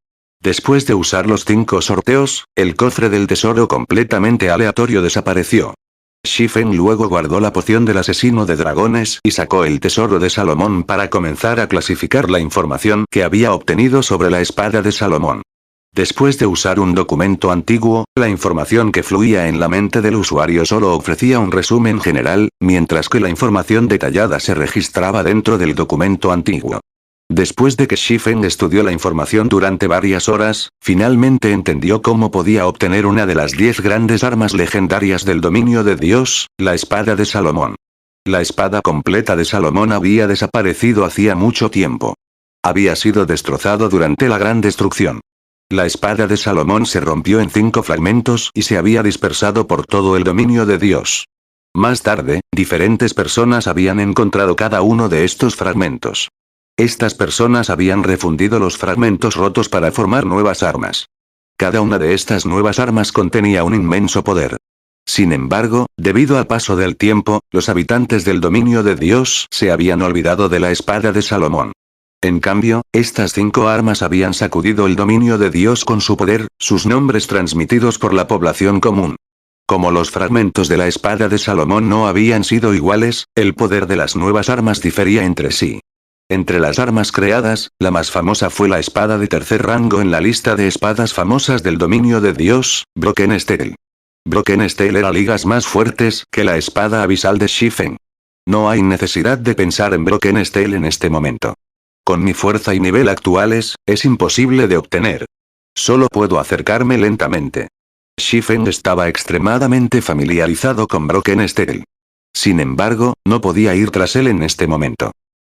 Después de usar los 5 sorteos, el cofre del tesoro completamente aleatorio desapareció. Shifen luego guardó la poción del asesino de dragones y sacó el tesoro de Salomón para comenzar a clasificar la información que había obtenido sobre la espada de Salomón. Después de usar un documento antiguo, la información que fluía en la mente del usuario solo ofrecía un resumen general, mientras que la información detallada se registraba dentro del documento antiguo. Después de que Shifen estudió la información durante varias horas, finalmente entendió cómo podía obtener una de las 10 grandes armas legendarias del dominio de Dios, la espada de Salomón. La espada completa de Salomón había desaparecido hacía mucho tiempo. Había sido destrozado durante la gran destrucción. La espada de Salomón se rompió en 5 fragmentos y se había dispersado por todo el dominio de Dios. Más tarde, diferentes personas habían encontrado cada uno de estos fragmentos. Estas personas habían refundido los fragmentos rotos para formar nuevas armas. Cada una de estas nuevas armas contenía un inmenso poder. Sin embargo, debido al paso del tiempo, los habitantes del dominio de Dios se habían olvidado de la espada de Salomón. En cambio, estas 5 armas habían sacudido el dominio de Dios con su poder, sus nombres transmitidos por la población común. Como los fragmentos de la espada de Salomón no habían sido iguales, el poder de las nuevas armas difería entre sí. Entre las armas creadas, la más famosa fue la espada de tercer rango en la lista de espadas famosas del dominio de Dios, Broken Steel. Broken Steel era ligas más fuertes que la espada abisal de Shifen. No hay necesidad de pensar en Broken Steel en este momento. Con mi fuerza y nivel actuales, es imposible de obtener. Solo puedo acercarme lentamente. Shifen estaba extremadamente familiarizado con Broken Steel. Sin embargo, no podía ir tras él en este momento.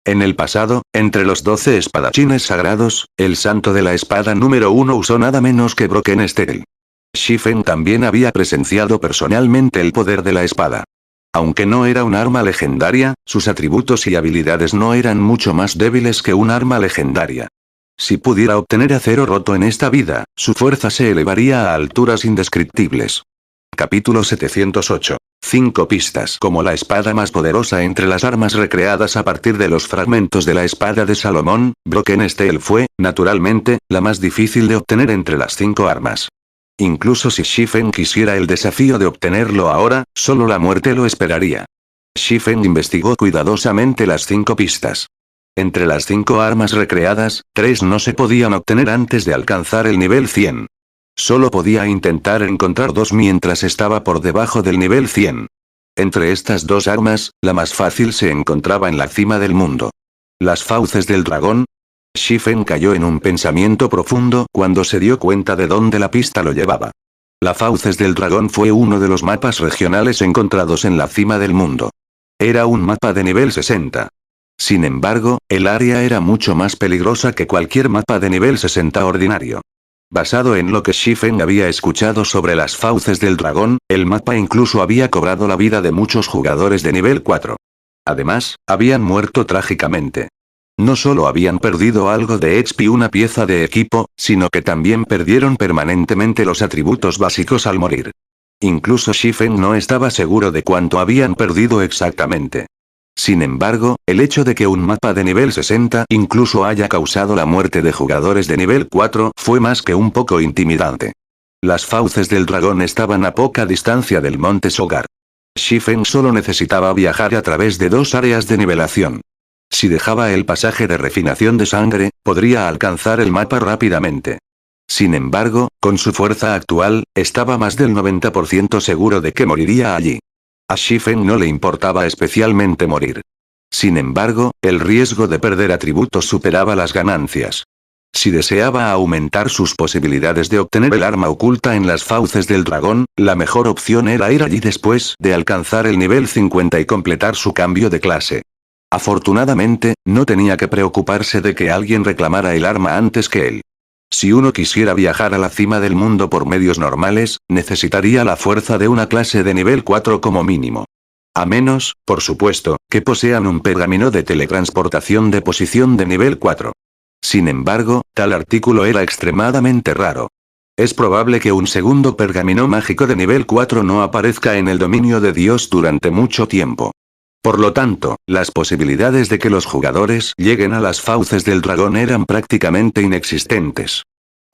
En el pasado, entre los 12 espadachines sagrados, el santo de la espada número 1 usó nada menos que Broken Steel. Shifen también había presenciado personalmente el poder de la espada. Aunque no era un arma legendaria, sus atributos y habilidades no eran mucho más débiles que un arma legendaria. Si pudiera obtener acero roto en esta vida, su fuerza se elevaría a alturas indescriptibles. Capítulo 708. 5 pistas. Como la espada más poderosa entre las armas recreadas a partir de los fragmentos de la espada de Salomón, Broken Steel fue, naturalmente, la más difícil de obtener entre las 5 armas. Incluso si Shifen quisiera el desafío de obtenerlo ahora, solo la muerte lo esperaría. Shifen investigó cuidadosamente las 5 pistas. Entre las 5 armas recreadas, 3 no se podían obtener antes de alcanzar el nivel 100. Solo podía intentar encontrar 2 mientras estaba por debajo del nivel 100. Entre estas 2 armas, la más fácil se encontraba en la cima del mundo. Las fauces del dragón. Shifen cayó en un pensamiento profundo cuando se dio cuenta de dónde la pista lo llevaba. La fauces del dragón fue uno de los mapas regionales encontrados en la cima del mundo. Era un mapa de nivel 60. Sin embargo, el área era mucho más peligrosa que cualquier mapa de nivel 60 ordinario. Basado en lo que Shifen había escuchado sobre las fauces del dragón, el mapa incluso había cobrado la vida de muchos jugadores de nivel 4. Además, habían muerto trágicamente. No solo habían perdido algo de XP y una pieza de equipo, sino que también perdieron permanentemente los atributos básicos al morir. Incluso Shifen no estaba seguro de cuánto habían perdido exactamente. Sin embargo, el hecho de que un mapa de nivel 60 incluso haya causado la muerte de jugadores de nivel 4 fue más que un poco intimidante. Las fauces del dragón estaban a poca distancia del monte Sogar. Shifen solo necesitaba viajar a través de 2 áreas de nivelación. Si dejaba el pasaje de refinación de sangre, podría alcanzar el mapa rápidamente. Sin embargo, con su fuerza actual, estaba más del 90% seguro de que moriría allí. A Shifen no le importaba especialmente morir. Sin embargo, el riesgo de perder atributos superaba las ganancias. Si deseaba aumentar sus posibilidades de obtener el arma oculta en las fauces del dragón, la mejor opción era ir allí después de alcanzar el nivel 50 y completar su cambio de clase. Afortunadamente, no tenía que preocuparse de que alguien reclamara el arma antes que él. Si uno quisiera viajar a la cima del mundo por medios normales, necesitaría la fuerza de una clase de nivel 4 como mínimo. A menos, por supuesto, que posean un pergamino de teletransportación de posición de nivel 4. Sin embargo, tal artículo era extremadamente raro. Es probable que un segundo pergamino mágico de nivel 4 no aparezca en el dominio de Dios durante mucho tiempo. Por lo tanto, las posibilidades de que los jugadores lleguen a las fauces del dragón eran prácticamente inexistentes.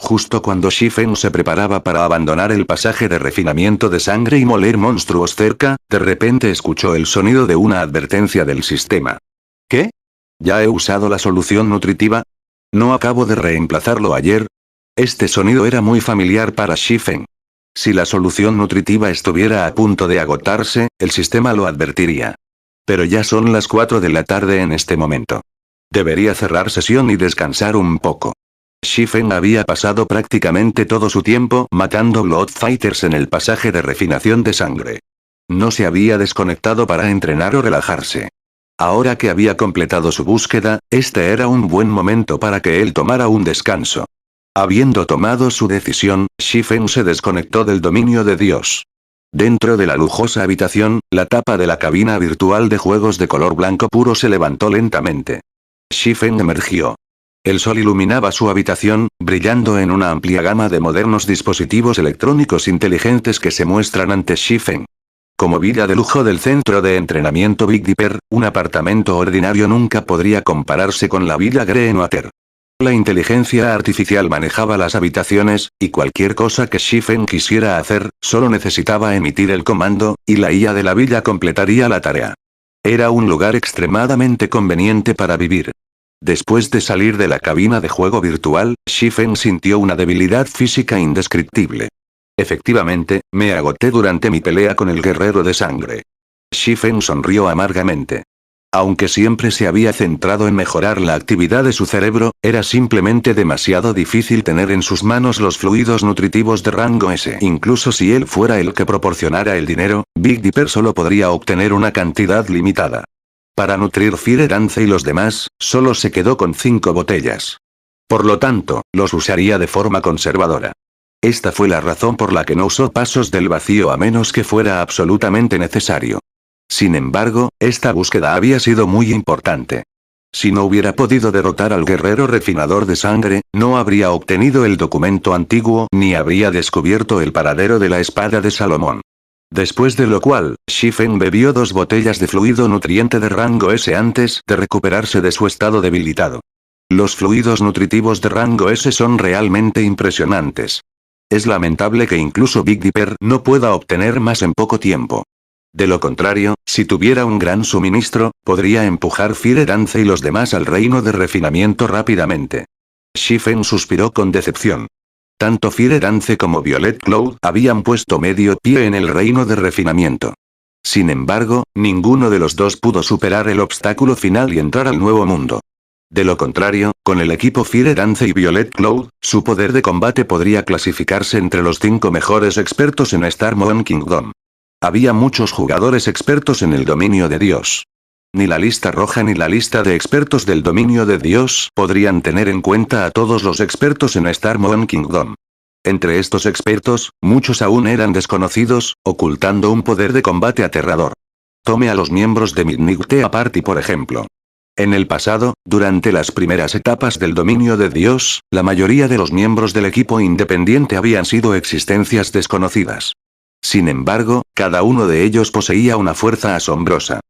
Justo cuando Shifen se preparaba para abandonar el pasaje de refinamiento de sangre y moler monstruos cerca, de repente escuchó el sonido de una advertencia del sistema. ¿Qué? ¿Ya he usado la solución nutritiva? ¿No acabo de reemplazarlo ayer? Este sonido era muy familiar para Shifen. Si la solución nutritiva estuviera a punto de agotarse, el sistema lo advertiría. Pero ya son las 4 de la tarde en este momento. Debería cerrar sesión y descansar un poco. Shifen había pasado prácticamente todo su tiempo matando Blood Fighters en el pasaje de refinación de sangre. No se había desconectado para entrenar o relajarse. Ahora que había completado su búsqueda, este era un buen momento para que él tomara un descanso. Habiendo tomado su decisión, Shifen se desconectó del dominio de Dios. Dentro de la lujosa habitación, la tapa de la cabina virtual de juegos de color blanco puro se levantó lentamente. Shifen emergió. El sol iluminaba su habitación, brillando en una amplia gama de modernos dispositivos electrónicos inteligentes que se muestran ante Shifen. Como villa de lujo del centro de entrenamiento Big Dipper, un apartamento ordinario nunca podría compararse con la villa Greenwater. La inteligencia artificial manejaba las habitaciones, y cualquier cosa que Shifen quisiera hacer, solo necesitaba emitir el comando, y la IA de la villa completaría la tarea. Era un lugar extremadamente conveniente para vivir. Después de salir de la cabina de juego virtual, Shifen sintió una debilidad física indescriptible. Efectivamente, me agoté durante mi pelea con el guerrero de sangre. Shifen sonrió amargamente. Aunque siempre se había centrado en mejorar la actividad de su cerebro, era simplemente demasiado difícil tener en sus manos los fluidos nutritivos de rango S. Incluso si él fuera el que proporcionara el dinero, Big Dipper solo podría obtener una cantidad limitada. Para nutrir Fire Dance y los demás, solo se quedó con 5 botellas. Por lo tanto, los usaría de forma conservadora. Esta fue la razón por la que no usó pasos del vacío a menos que fuera absolutamente necesario. Sin embargo, esta búsqueda había sido muy importante. Si no hubiera podido derrotar al guerrero refinador de sangre, no habría obtenido el documento antiguo ni habría descubierto el paradero de la espada de Salomón. Después de lo cual, Shifen bebió 2 botellas de fluido nutriente de rango S antes de recuperarse de su estado debilitado. Los fluidos nutritivos de rango S son realmente impresionantes. Es lamentable que incluso Big Dipper no pueda obtener más en poco tiempo. De lo contrario, si tuviera un gran suministro, podría empujar Fire Dance y los demás al reino de refinamiento rápidamente. Shifen suspiró con decepción. Tanto Fire Dance como Violet Cloud habían puesto medio pie en el reino de refinamiento. Sin embargo, ninguno de los dos pudo superar el obstáculo final y entrar al nuevo mundo. De lo contrario, con el equipo Fire Dance y Violet Cloud, su poder de combate podría clasificarse entre los 5 mejores expertos en Star Moon Kingdom. Había muchos jugadores expertos en el dominio de Dios. Ni la lista roja ni la lista de expertos del dominio de Dios podrían tener en cuenta a todos los expertos en Star Moon Kingdom. Entre estos expertos, muchos aún eran desconocidos, ocultando un poder de combate aterrador. Tome a los miembros de Midnight Tea Party por ejemplo. En el pasado, durante las primeras etapas del dominio de Dios, la mayoría de los miembros del equipo independiente habían sido existencias desconocidas. Sin embargo, cada uno de ellos poseía una fuerza asombrosa.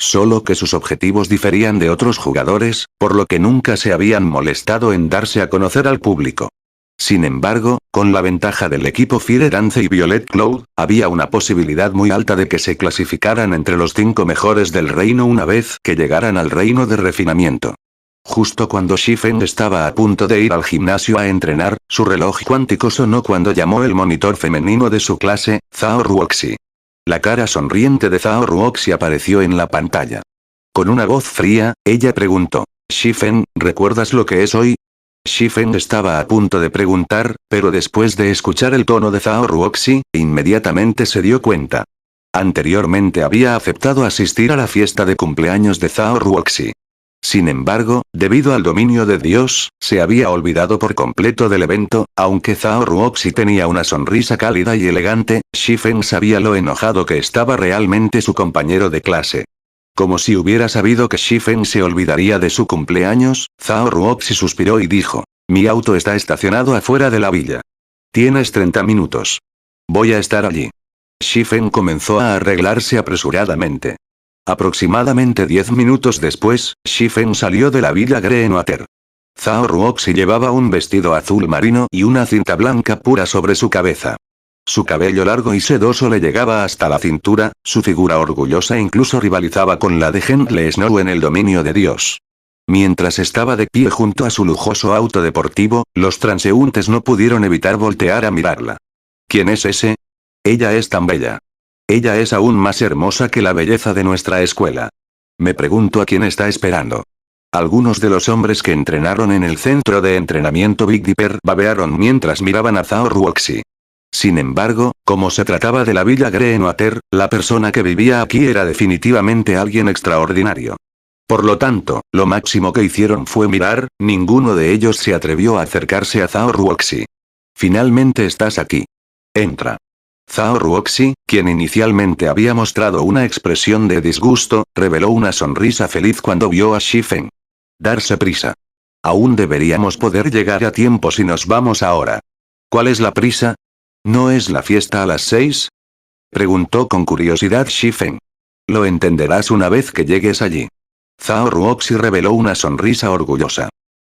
Solo que sus objetivos diferían de otros jugadores, por lo que nunca se habían molestado en darse a conocer al público. Sin embargo, con la ventaja del equipo Fire Dance y Violet Cloud, había una posibilidad muy alta de que se clasificaran entre los 5 mejores del reino una vez que llegaran al reino de refinamiento. Justo cuando Shifen estaba a punto de ir al gimnasio a entrenar, su reloj cuántico sonó cuando llamó el monitor femenino de su clase, Zhao Ruoxi. La cara sonriente de Zhao Ruoxi apareció en la pantalla. Con una voz fría, ella preguntó, «Shifen, ¿recuerdas lo que es hoy?» Shifen estaba a punto de preguntar, pero después de escuchar el tono de Zhao Ruoxi, inmediatamente se dio cuenta. Anteriormente había aceptado asistir a la fiesta de cumpleaños de Zhao Ruoxi. Sin embargo, debido al dominio de Dios, se había olvidado por completo del evento, aunque Zhao Ruoxi tenía una sonrisa cálida y elegante, Shifen sabía lo enojado que estaba realmente su compañero de clase. Como si hubiera sabido que Shifen se olvidaría de su cumpleaños, Zhao Ruoxi suspiró y dijo, «Mi auto está estacionado afuera de la villa. Tienes 30 minutos. Voy a estar allí». Shifen comenzó a arreglarse apresuradamente. Aproximadamente 10 minutos después, Shifen salió de la villa Greenwater. Zhao Ruoxi llevaba un vestido azul marino y una cinta blanca pura sobre su cabeza. Su cabello largo y sedoso le llegaba hasta la cintura, su figura orgullosa incluso rivalizaba con la de Gentle Snow en el dominio de Dios. Mientras estaba de pie junto a su lujoso auto deportivo, los transeúntes no pudieron evitar voltear a mirarla. ¿Quién es ese? Ella es tan bella. Ella es aún más hermosa que la belleza de nuestra escuela. Me pregunto a quién está esperando. Algunos de los hombres que entrenaron en el centro de entrenamiento Big Dipper babearon mientras miraban a Zhao Ruoxi. Sin embargo, como se trataba de la Villa Greenwater, la persona que vivía aquí era definitivamente alguien extraordinario. Por lo tanto, lo máximo que hicieron fue mirar, ninguno de ellos se atrevió a acercarse a Zhao Ruoxi. Finalmente estás aquí. Entra. Zhao Ruoxi, quien inicialmente había mostrado una expresión de disgusto, reveló una sonrisa feliz cuando vio a Shifeng. Darse prisa. Aún deberíamos poder llegar a tiempo si nos vamos ahora. ¿Cuál es la prisa? ¿No es la fiesta a las 6? Preguntó con curiosidad Shifeng. Lo entenderás una vez que llegues allí. Zhao Ruoxi reveló una sonrisa orgullosa.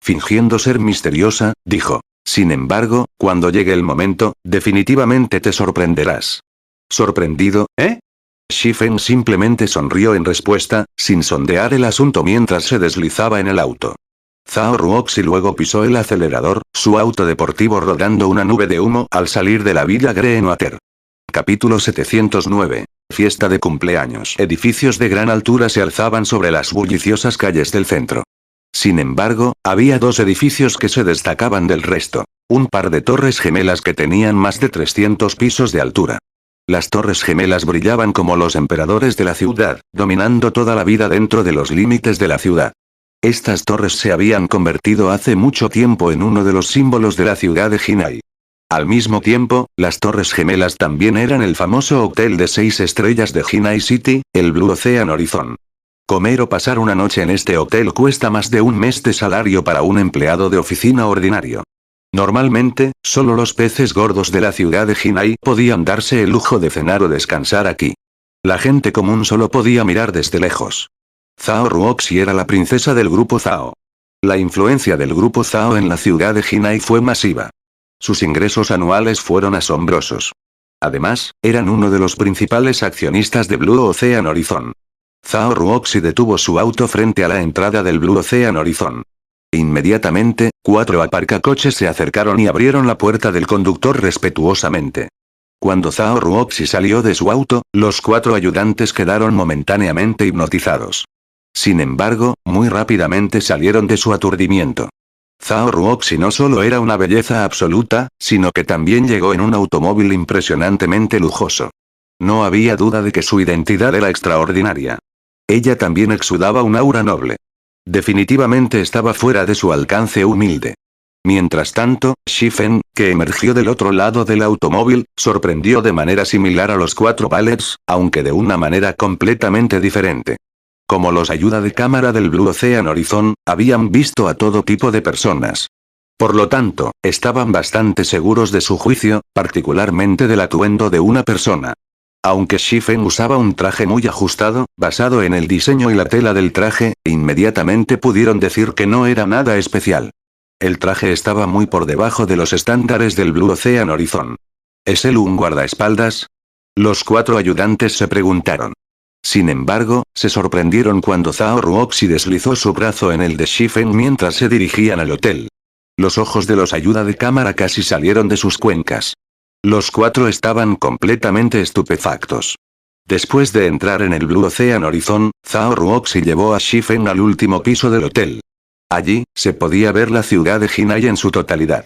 Fingiendo ser misteriosa, dijo. Sin embargo, cuando llegue el momento, definitivamente te sorprenderás. ¿Sorprendido, eh? Shifeng simplemente sonrió en respuesta, sin sondear el asunto mientras se deslizaba en el auto. Zhao Ruoxi luego pisó el acelerador, su auto deportivo rodando una nube de humo al salir de la Villa Greenwater. Capítulo 709. Fiesta de cumpleaños. Edificios de gran altura se alzaban sobre las bulliciosas calles del centro. Sin embargo, había dos edificios que se destacaban del resto. Un par de torres gemelas que tenían más de 300 pisos de altura. Las torres gemelas brillaban como los emperadores de la ciudad, dominando toda la vida dentro de los límites de la ciudad. Estas torres se habían convertido hace mucho tiempo en uno de los símbolos de la ciudad de Jinai. Al mismo tiempo, las torres gemelas también eran el famoso hotel de 6 estrellas de Jinai City, el Blue Ocean Horizon. Comer o pasar una noche en este hotel cuesta más de un mes de salario para un empleado de oficina ordinario. Normalmente, solo los peces gordos de la ciudad de Jinai podían darse el lujo de cenar o descansar aquí. La gente común solo podía mirar desde lejos. Zhao Ruoxi era la princesa del grupo Zhao. La influencia del grupo Zhao en la ciudad de Jinai fue masiva. Sus ingresos anuales fueron asombrosos. Además, eran uno de los principales accionistas de Blue Ocean Horizon. Zhao Ruoxi detuvo su auto frente a la entrada del Blue Ocean Horizon. Inmediatamente, 4 aparcacoches se acercaron y abrieron la puerta del conductor respetuosamente. Cuando Zhao Ruoxi salió de su auto, los 4 ayudantes quedaron momentáneamente hipnotizados. Sin embargo, muy rápidamente salieron de su aturdimiento. Zhao Ruoxi no solo era una belleza absoluta, sino que también llegó en un automóvil impresionantemente lujoso. No había duda de que su identidad era extraordinaria. Ella también exudaba un aura noble. Definitivamente estaba fuera de su alcance humilde. Mientras tanto, Shifeng, que emergió del otro lado del automóvil, sorprendió de manera similar a los 4 valets, aunque de una manera completamente diferente. Como los ayuda de cámara del Blue Ocean Horizon, habían visto a todo tipo de personas. Por lo tanto, estaban bastante seguros de su juicio, particularmente del atuendo de una persona. Aunque Shifeng usaba un traje muy ajustado, basado en el diseño y la tela del traje, inmediatamente pudieron decir que no era nada especial. El traje estaba muy por debajo de los estándares del Blue Ocean Horizon. ¿Es él un guardaespaldas? Los 4 ayudantes se preguntaron. Sin embargo, se sorprendieron cuando Zhao Ruoxi deslizó su brazo en el de Shifeng mientras se dirigían al hotel. Los ojos de los ayuda de cámara casi salieron de sus cuencas. Los 4 estaban completamente estupefactos. Después de entrar en el Blue Ocean Horizon, Zhao Ruoxi llevó a Shifeng al último piso del hotel. Allí, se podía ver la ciudad de Jinai en su totalidad.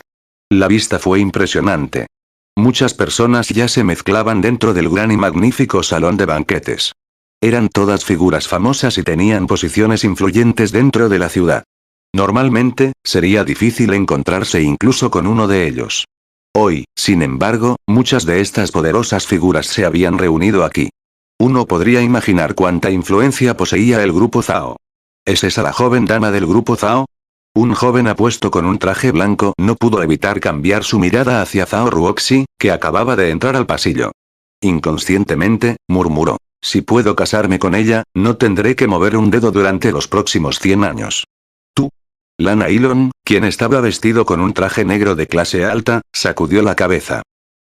La vista fue impresionante. Muchas personas ya se mezclaban dentro del gran y magnífico salón de banquetes. Eran todas figuras famosas y tenían posiciones influyentes dentro de la ciudad. Normalmente, sería difícil encontrarse incluso con uno de ellos. Hoy, sin embargo, muchas de estas poderosas figuras se habían reunido aquí. Uno podría imaginar cuánta influencia poseía el grupo Zhao. ¿Es esa la joven dama del grupo Zhao? Un joven apuesto con un traje blanco no pudo evitar cambiar su mirada hacia Zhao Ruoxi, que acababa de entrar al pasillo. Inconscientemente, murmuró. Si puedo casarme con ella, no tendré que mover un dedo durante los próximos 100 años. ¿Tú? Lana Ilon, quien estaba vestido con un traje negro de clase alta, sacudió la cabeza.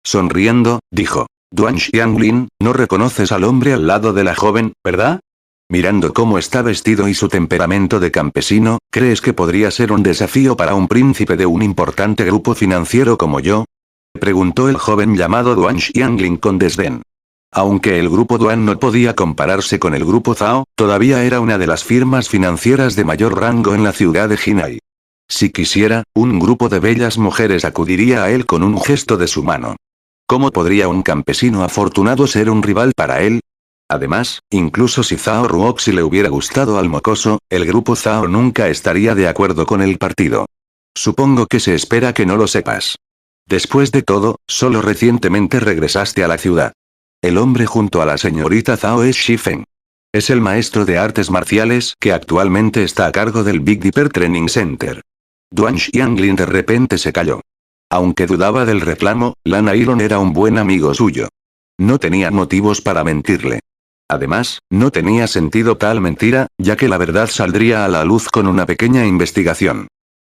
Sonriendo, dijo, Duan Xianglin, no reconoces al hombre al lado de la joven, ¿verdad? Mirando cómo está vestido y su temperamento de campesino, ¿crees que podría ser un desafío para un príncipe de un importante grupo financiero como yo? Preguntó el joven llamado Duan Xianglin con desdén. Aunque el grupo Duan no podía compararse con el grupo Zhao, todavía era una de las firmas financieras de mayor rango en la ciudad de Jinai. Si quisiera, un grupo de bellas mujeres acudiría a él con un gesto de su mano. ¿Cómo podría un campesino afortunado ser un rival para él? Además, incluso si Zhao Ruoxi le hubiera gustado al mocoso, el grupo Zhao nunca estaría de acuerdo con el partido. Supongo que se espera que no lo sepas. Después de todo, solo recientemente regresaste a la ciudad. El hombre junto a la señorita Zhao es Shifeng. Es el maestro de artes marciales que actualmente está a cargo del Big Dipper Training Center. Duan Xianglin de repente se calló. Aunque dudaba del reclamo, Lana Ilon era un buen amigo suyo. No tenía motivos para mentirle. Además, no tenía sentido tal mentira, ya que la verdad saldría a la luz con una pequeña investigación.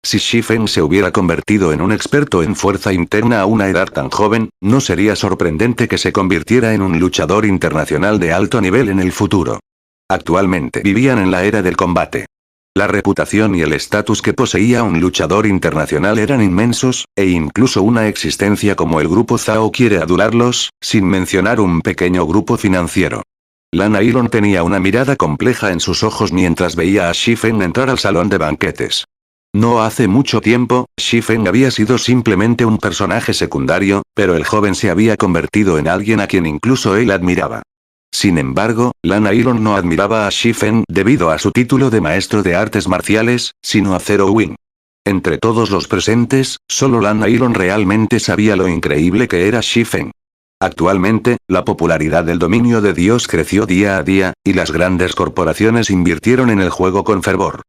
Si Shifeng se hubiera convertido en un experto en fuerza interna a una edad tan joven, no sería sorprendente que se convirtiera en un luchador internacional de alto nivel en el futuro. Actualmente vivían en la era del combate. La reputación y el estatus que poseía un luchador internacional eran inmensos, e incluso una existencia como el grupo Zhao quiere adorarlos, sin mencionar un pequeño grupo financiero. Lana Ilon tenía una mirada compleja en sus ojos mientras veía a Shifeng entrar al salón de banquetes. No hace mucho tiempo, Shifeng había sido simplemente un personaje secundario, pero el joven se había convertido en alguien a quien incluso él admiraba. Sin embargo, Lana Ilon no admiraba a Shifeng debido a su título de maestro de artes marciales, sino a Zero Wing. Entre todos los presentes, solo Lana Ilon realmente sabía lo increíble que era Shifeng. Actualmente, la popularidad del dominio de Dios creció día a día, y las grandes corporaciones invirtieron en el juego con fervor.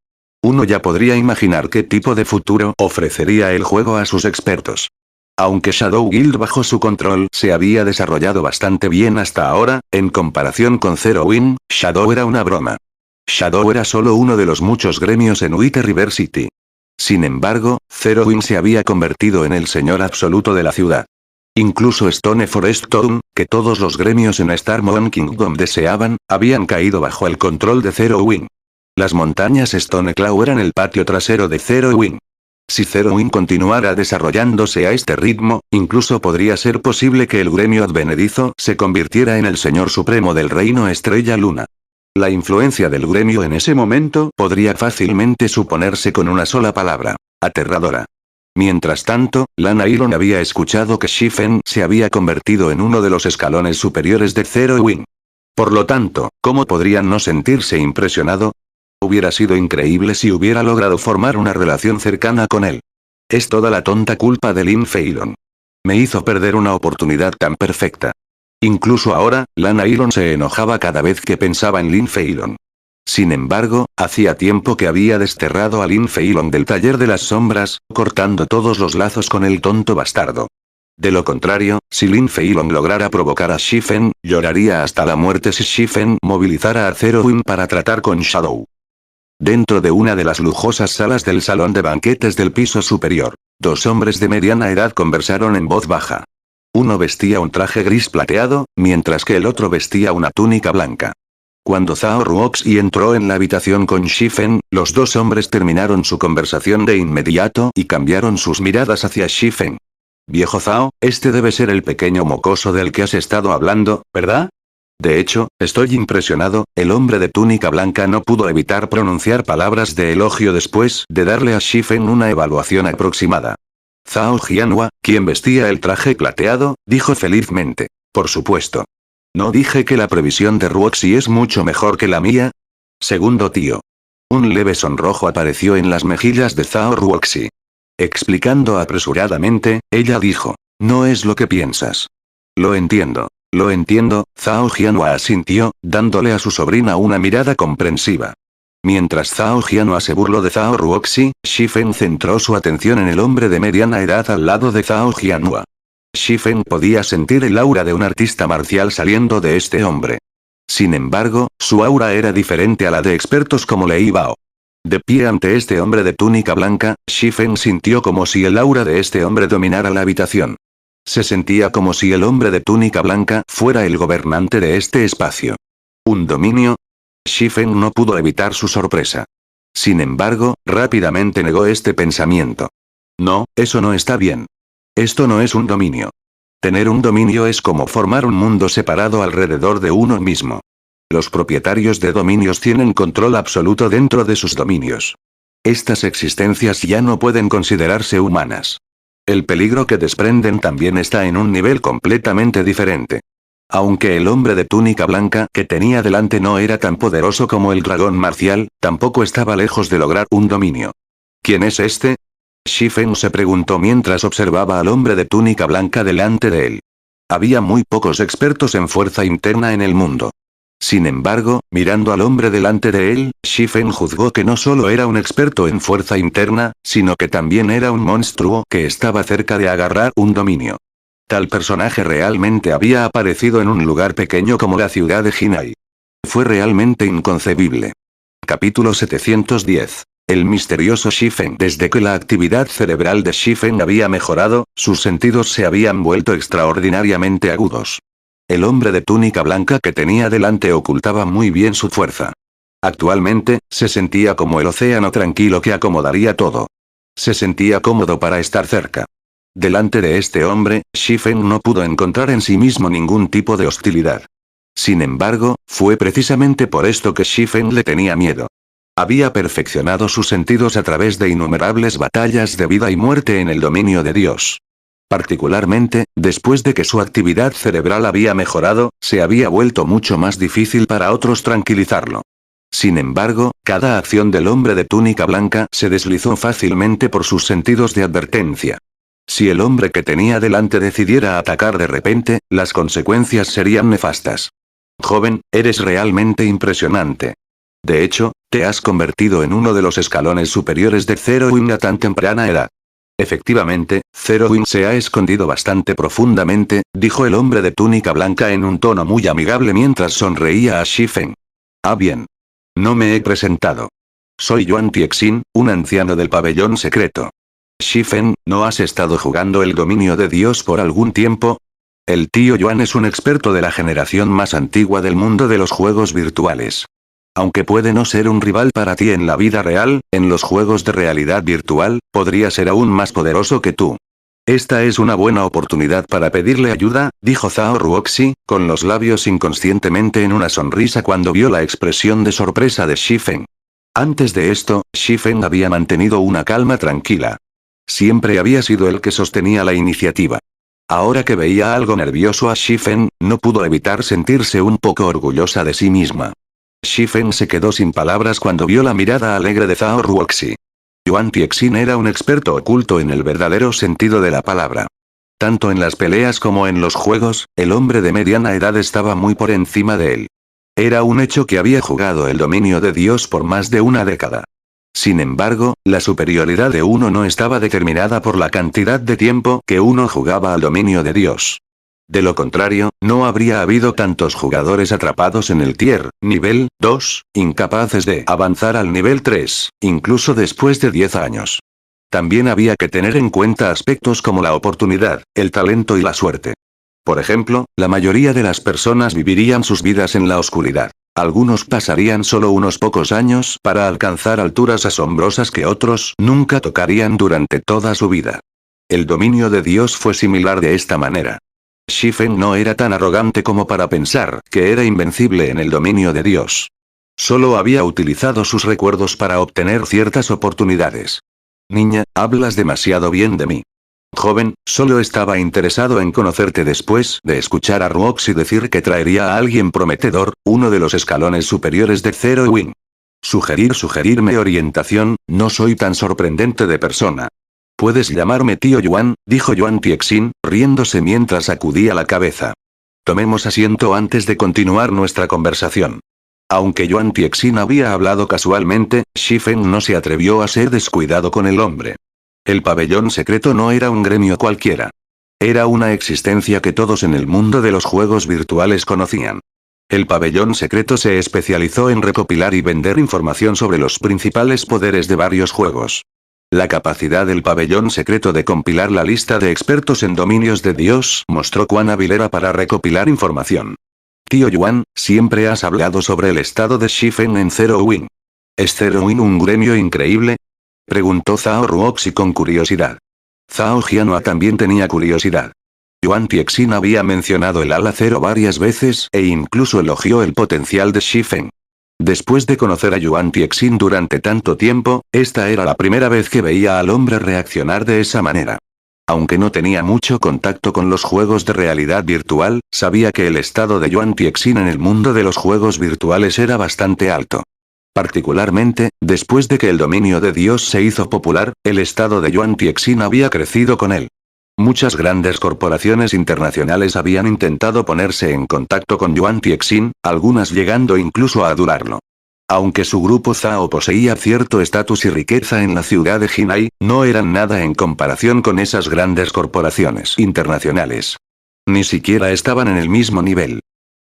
Uno ya podría imaginar qué tipo de futuro ofrecería el juego a sus expertos. Aunque Shadow Guild bajo su control se había desarrollado bastante bien hasta ahora, en comparación con Zero Wing, Shadow era una broma. Shadow era solo uno de los muchos gremios en Wither River City. Sin embargo, Zero Wing se había convertido en el señor absoluto de la ciudad. Incluso Stone Forest Town, que todos los gremios en Star Moon Kingdom deseaban, habían caído bajo el control de Zero Wing. Las montañas Stone Claw eran el patio trasero de Zero Wing. Si Zero Wing continuara desarrollándose a este ritmo, incluso podría ser posible que el gremio advenedizo se convirtiera en el señor supremo del reino Estrella Luna. La influencia del gremio en ese momento podría fácilmente suponerse con una sola palabra: aterradora. Mientras tanto, Lana Ilon había escuchado que Shifeng se había convertido en uno de los escalones superiores de Zero Wing. Por lo tanto, ¿cómo podrían no sentirse impresionado? Hubiera sido increíble si hubiera logrado formar una relación cercana con él. Es toda la tonta culpa de Lin Feilong. Me hizo perder una oportunidad tan perfecta. Incluso ahora, Lana Ilon se enojaba cada vez que pensaba en Lin Feilong. Sin embargo, hacía tiempo que había desterrado a Lin Feilong del taller de las sombras, cortando todos los lazos con el tonto bastardo. De lo contrario, si Lin Feilong lograra provocar a Shifeng, lloraría hasta la muerte si Shifeng movilizara a Zero Wing para tratar con Shadow. Dentro de una de las lujosas salas del salón de banquetes del piso superior, dos hombres de mediana edad conversaron en voz baja. Uno vestía un traje gris plateado, mientras que el otro vestía una túnica blanca. Cuando Zhao Ruoxi entró en la habitación con Shifeng, los dos hombres terminaron su conversación de inmediato y cambiaron sus miradas hacia Shifeng. Viejo Zhao, este debe ser el pequeño mocoso del que has estado hablando, ¿verdad? De hecho, estoy impresionado. El hombre de túnica blanca no pudo evitar pronunciar palabras de elogio después de darle a Shifeng una evaluación aproximada. Zhao Jianhua, quien vestía el traje plateado, dijo felizmente: por supuesto. ¿No dije que la previsión de Ruoxi es mucho mejor que la mía? Segundo tío. Un leve sonrojo apareció en las mejillas de Zhao Ruoxi. Explicando apresuradamente, ella dijo: no es lo que piensas. Lo entiendo, Zhao Jianhua asintió, dándole a su sobrina una mirada comprensiva. Mientras Zhao Jianhua se burló de Zhao Ruoxi, Shifeng centró su atención en el hombre de mediana edad al lado de Zhao Jianhua. Shifeng podía sentir el aura de un artista marcial saliendo de este hombre. Sin embargo, su aura era diferente a la de expertos como Lei Bao. De pie ante este hombre de túnica blanca, Shifen sintió como si el aura de este hombre dominara la habitación. Se sentía como si el hombre de túnica blanca fuera el gobernante de este espacio. ¿Un dominio? Shifen no pudo evitar su sorpresa. Sin embargo, rápidamente negó este pensamiento. No, eso no está bien. Esto no es un dominio. Tener un dominio es como formar un mundo separado alrededor de uno mismo. Los propietarios de dominios tienen control absoluto dentro de sus dominios. Estas existencias ya no pueden considerarse humanas. El peligro que desprenden también está en un nivel completamente diferente. Aunque el hombre de túnica blanca que tenía delante no era tan poderoso como el dragón marcial, tampoco estaba lejos de lograr un dominio. ¿Quién es este? Shifen se preguntó mientras observaba al hombre de túnica blanca delante de él. Había muy pocos expertos en fuerza interna en el mundo. Sin embargo, mirando al hombre delante de él, Shifen juzgó que no solo era un experto en fuerza interna, sino que también era un monstruo que estaba cerca de agarrar un dominio. Tal personaje realmente había aparecido en un lugar pequeño como la ciudad de Jinai. Fue realmente inconcebible. Capítulo 710. El misterioso Shifen. Desde que la actividad cerebral de Shifen había mejorado, sus sentidos se habían vuelto extraordinariamente agudos. El hombre de túnica blanca que tenía delante ocultaba muy bien su fuerza. Actualmente, se sentía como el océano tranquilo que acomodaría todo. Se sentía cómodo para estar cerca. Delante de este hombre, Shifen no pudo encontrar en sí mismo ningún tipo de hostilidad. Sin embargo, fue precisamente por esto que Shifen le tenía miedo. Había perfeccionado sus sentidos a través de innumerables batallas de vida y muerte en el dominio de Dios. Particularmente, después de que su actividad cerebral había mejorado, se había vuelto mucho más difícil para otros tranquilizarlo. Sin embargo, cada acción del hombre de túnica blanca se deslizó fácilmente por sus sentidos de advertencia. Si el hombre que tenía delante decidiera atacar de repente, las consecuencias serían nefastas. Joven, eres realmente impresionante. De hecho, te has convertido en uno de los escalones superiores de Zero Wing a tan temprana edad. Efectivamente, Zero Wing se ha escondido bastante profundamente, dijo el hombre de túnica blanca en un tono muy amigable mientras sonreía a Shifen. Ah bien. No me he presentado. Soy Yuan Tiexin, un anciano del pabellón secreto. Shifen, ¿no has estado jugando el dominio de Dios por algún tiempo? El tío Yuan es un experto de la generación más antigua del mundo de los juegos virtuales. Aunque puede no ser un rival para ti en la vida real, en los juegos de realidad virtual, podría ser aún más poderoso que tú. Esta es una buena oportunidad para pedirle ayuda, dijo Zhao Ruoxi, con los labios inconscientemente en una sonrisa cuando vio la expresión de sorpresa de Shifen. Antes de esto, Shifen había mantenido una calma tranquila. Siempre había sido el que sostenía la iniciativa. Ahora que veía algo nervioso a Shifen, no pudo evitar sentirse un poco orgullosa de sí misma. Shifen se quedó sin palabras cuando vio la mirada alegre de Zhao Ruoxi. Yuan Tiexin era un experto oculto en el verdadero sentido de la palabra. Tanto en las peleas como en los juegos, el hombre de mediana edad estaba muy por encima de él. Era un hecho que había jugado el dominio de Dios por más de una década. Sin embargo, la superioridad de uno no estaba determinada por la cantidad de tiempo que uno jugaba al dominio de Dios. De lo contrario, no habría habido tantos jugadores atrapados en el tier, nivel 2, incapaces de avanzar al nivel 3, incluso después de 10 años. También había que tener en cuenta aspectos como la oportunidad, el talento y la suerte. Por ejemplo, la mayoría de las personas vivirían sus vidas en la oscuridad. Algunos pasarían solo unos pocos años para alcanzar alturas asombrosas que otros nunca tocarían durante toda su vida. El dominio de Dios fue similar de esta manera. Shifen no era tan arrogante como para pensar que era invencible en el dominio de Dios. Solo había utilizado sus recuerdos para obtener ciertas oportunidades. Niña, hablas demasiado bien de mí. Joven, solo estaba interesado en conocerte después de escuchar a Ruoxi decir que traería a alguien prometedor, uno de los escalones superiores de Zero Wing. Sugerirme orientación, no soy tan sorprendente de persona. Puedes llamarme tío Yuan, dijo Yuan Tiexin, riéndose mientras sacudía la cabeza. Tomemos asiento antes de continuar nuestra conversación. Aunque Yuan Tiexin había hablado casualmente, Shifen no se atrevió a ser descuidado con el hombre. El pabellón secreto no era un gremio cualquiera. Era una existencia que todos en el mundo de los juegos virtuales conocían. El pabellón secreto se especializó en recopilar y vender información sobre los principales poderes de varios juegos. La capacidad del pabellón secreto de compilar la lista de expertos en dominios de Dios mostró cuán hábil era para recopilar información. Tío Yuan, siempre has hablado sobre el estado de Shifen en Zero Wing. ¿Es Zero Wing un gremio increíble? Preguntó Zhao Ruoxi con curiosidad. Zhao Jianhua también tenía curiosidad. Yuan Tixin había mencionado el ala cero varias veces e incluso elogió el potencial de Shifen. Después de conocer a Yuan Tixin durante tanto tiempo, esta era la primera vez que veía al hombre reaccionar de esa manera. Aunque no tenía mucho contacto con los juegos de realidad virtual, sabía que el estado de Yuan Tixin en el mundo de los juegos virtuales era bastante alto. Particularmente, después de que el dominio de Dios se hizo popular, el estado de Yuan Tixin había crecido con él. Muchas grandes corporaciones internacionales habían intentado ponerse en contacto con Yuan Tixin, algunas llegando incluso a adorarlo. Aunque su grupo Zhao poseía cierto estatus y riqueza en la ciudad de Jinai, no eran nada en comparación con esas grandes corporaciones internacionales. Ni siquiera estaban en el mismo nivel.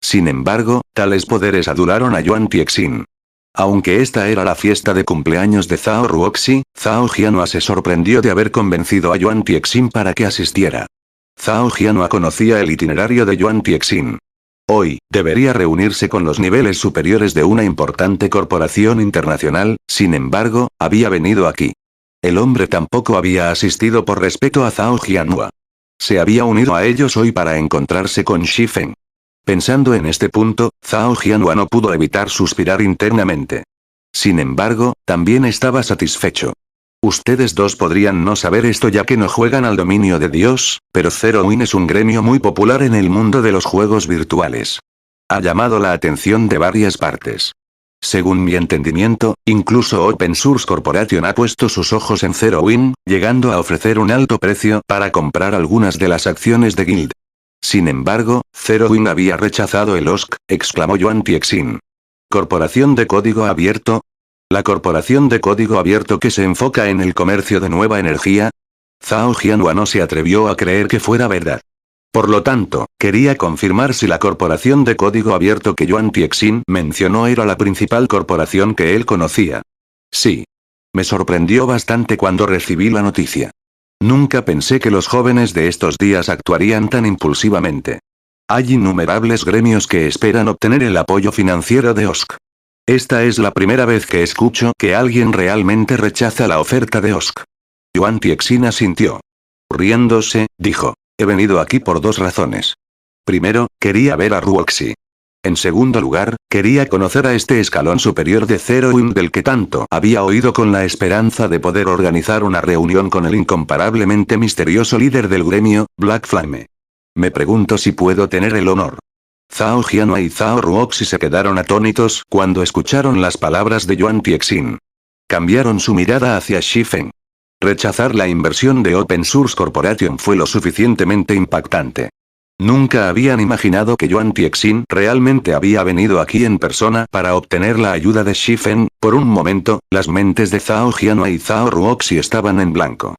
Sin embargo, tales poderes adoraron a Yuan Tixin. Aunque esta era la fiesta de cumpleaños de Zhao Ruoxi, Zhao Jianhua se sorprendió de haber convencido a Yuan Tixin para que asistiera. Zhao Jianhua conocía el itinerario de Yuan Tixin. Hoy, debería reunirse con los niveles superiores de una importante corporación internacional, sin embargo, había venido aquí. El hombre tampoco había asistido por respeto a Zhao Jianhua. Se había unido a ellos hoy para encontrarse con Shifen. Pensando en este punto, Zhao Jianhua no pudo evitar suspirar internamente. Sin embargo, también estaba satisfecho. Ustedes dos podrían no saber esto ya que no juegan al dominio de Dios, pero Zero Wing es un gremio muy popular en el mundo de los juegos virtuales. Ha llamado la atención de varias partes. Según mi entendimiento, incluso Open Source Corporation ha puesto sus ojos en Zero Wing, llegando a ofrecer un alto precio para comprar algunas de las acciones de Guild. Sin embargo, Zero Wing había rechazado el OSC, exclamó Yuan Tixin. ¿Corporación de código abierto? ¿La corporación de código abierto que se enfoca en el comercio de nueva energía? Zhao Jianhua no se atrevió a creer que fuera verdad. Por lo tanto, quería confirmar si la corporación de código abierto que Yuan Tixin mencionó era la principal corporación que él conocía. Sí. Me sorprendió bastante cuando recibí la noticia. Nunca pensé que los jóvenes de estos días actuarían tan impulsivamente. Hay innumerables gremios que esperan obtener el apoyo financiero de OSC. Esta es la primera vez que escucho que alguien realmente rechaza la oferta de OSC. Yuan Tixin asintió. Riéndose, dijo, he venido aquí por dos razones. Primero, quería ver a Ruoxi. En segundo lugar, quería conocer a este escalón superior de Zero Wing del que tanto había oído con la esperanza de poder organizar una reunión con el incomparablemente misterioso líder del gremio, Black Flame. Me pregunto si puedo tener el honor. Zhao Jianhua y Zhao Ruoxi se quedaron atónitos cuando escucharon las palabras de Yuan Tixin. Cambiaron su mirada hacia Shifen. Rechazar la inversión de Open Source Corporation fue lo suficientemente impactante. Nunca habían imaginado que Yuan Tixin realmente había venido aquí en persona para obtener la ayuda de Shifen. Por un momento, las mentes de Zhao Jianhua y Zhao Ruoxi estaban en blanco.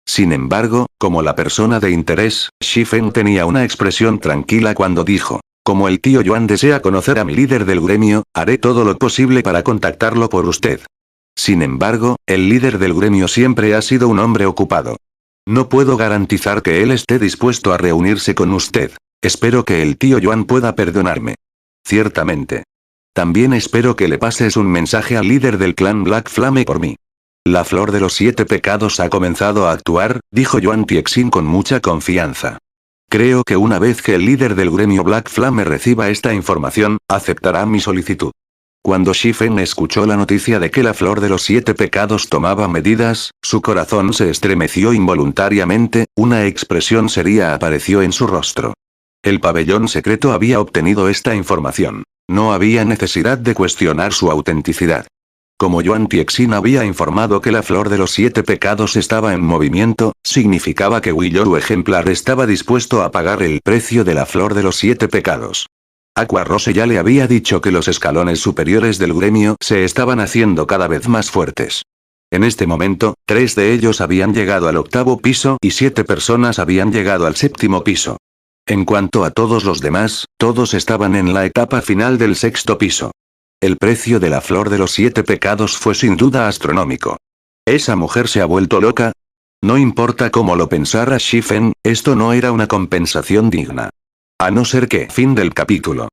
Sin embargo, como la persona de interés, Shifen tenía una expresión tranquila cuando dijo, como el tío Yuan desea conocer a mi líder del gremio, haré todo lo posible para contactarlo por usted. Sin embargo, el líder del gremio siempre ha sido un hombre ocupado. No puedo garantizar que él esté dispuesto a reunirse con usted. Espero que el tío Yuan pueda perdonarme. Ciertamente. También espero que le pases un mensaje al líder del clan Black Flame por mí. La flor de los 7 pecados ha comenzado a actuar, dijo Yuan Tixin con mucha confianza. Creo que una vez que el líder del gremio Black Flame reciba esta información, aceptará mi solicitud. Cuando Shifen escuchó la noticia de que la flor de los 7 pecados tomaba medidas, su corazón se estremeció involuntariamente, una expresión seria apareció en su rostro. El pabellón secreto había obtenido esta información. No había necesidad de cuestionar su autenticidad. Como Yuan Tixin había informado que la flor de los 7 pecados estaba en movimiento, significaba que Willow ejemplar estaba dispuesto a pagar el precio de la flor de los 7 pecados. Aqua Rose ya le había dicho que los escalones superiores del gremio se estaban haciendo cada vez más fuertes. En este momento, 3 de ellos habían llegado al 8º piso y 7 personas habían llegado al 7º piso. En cuanto a todos los demás, todos estaban en la etapa final del sexto piso. El precio de la flor de los 7 pecados fue sin duda astronómico. ¿Esa mujer se ha vuelto loca? No importa cómo lo pensara Shifen, esto no era una compensación digna. A no ser que, fin del capítulo.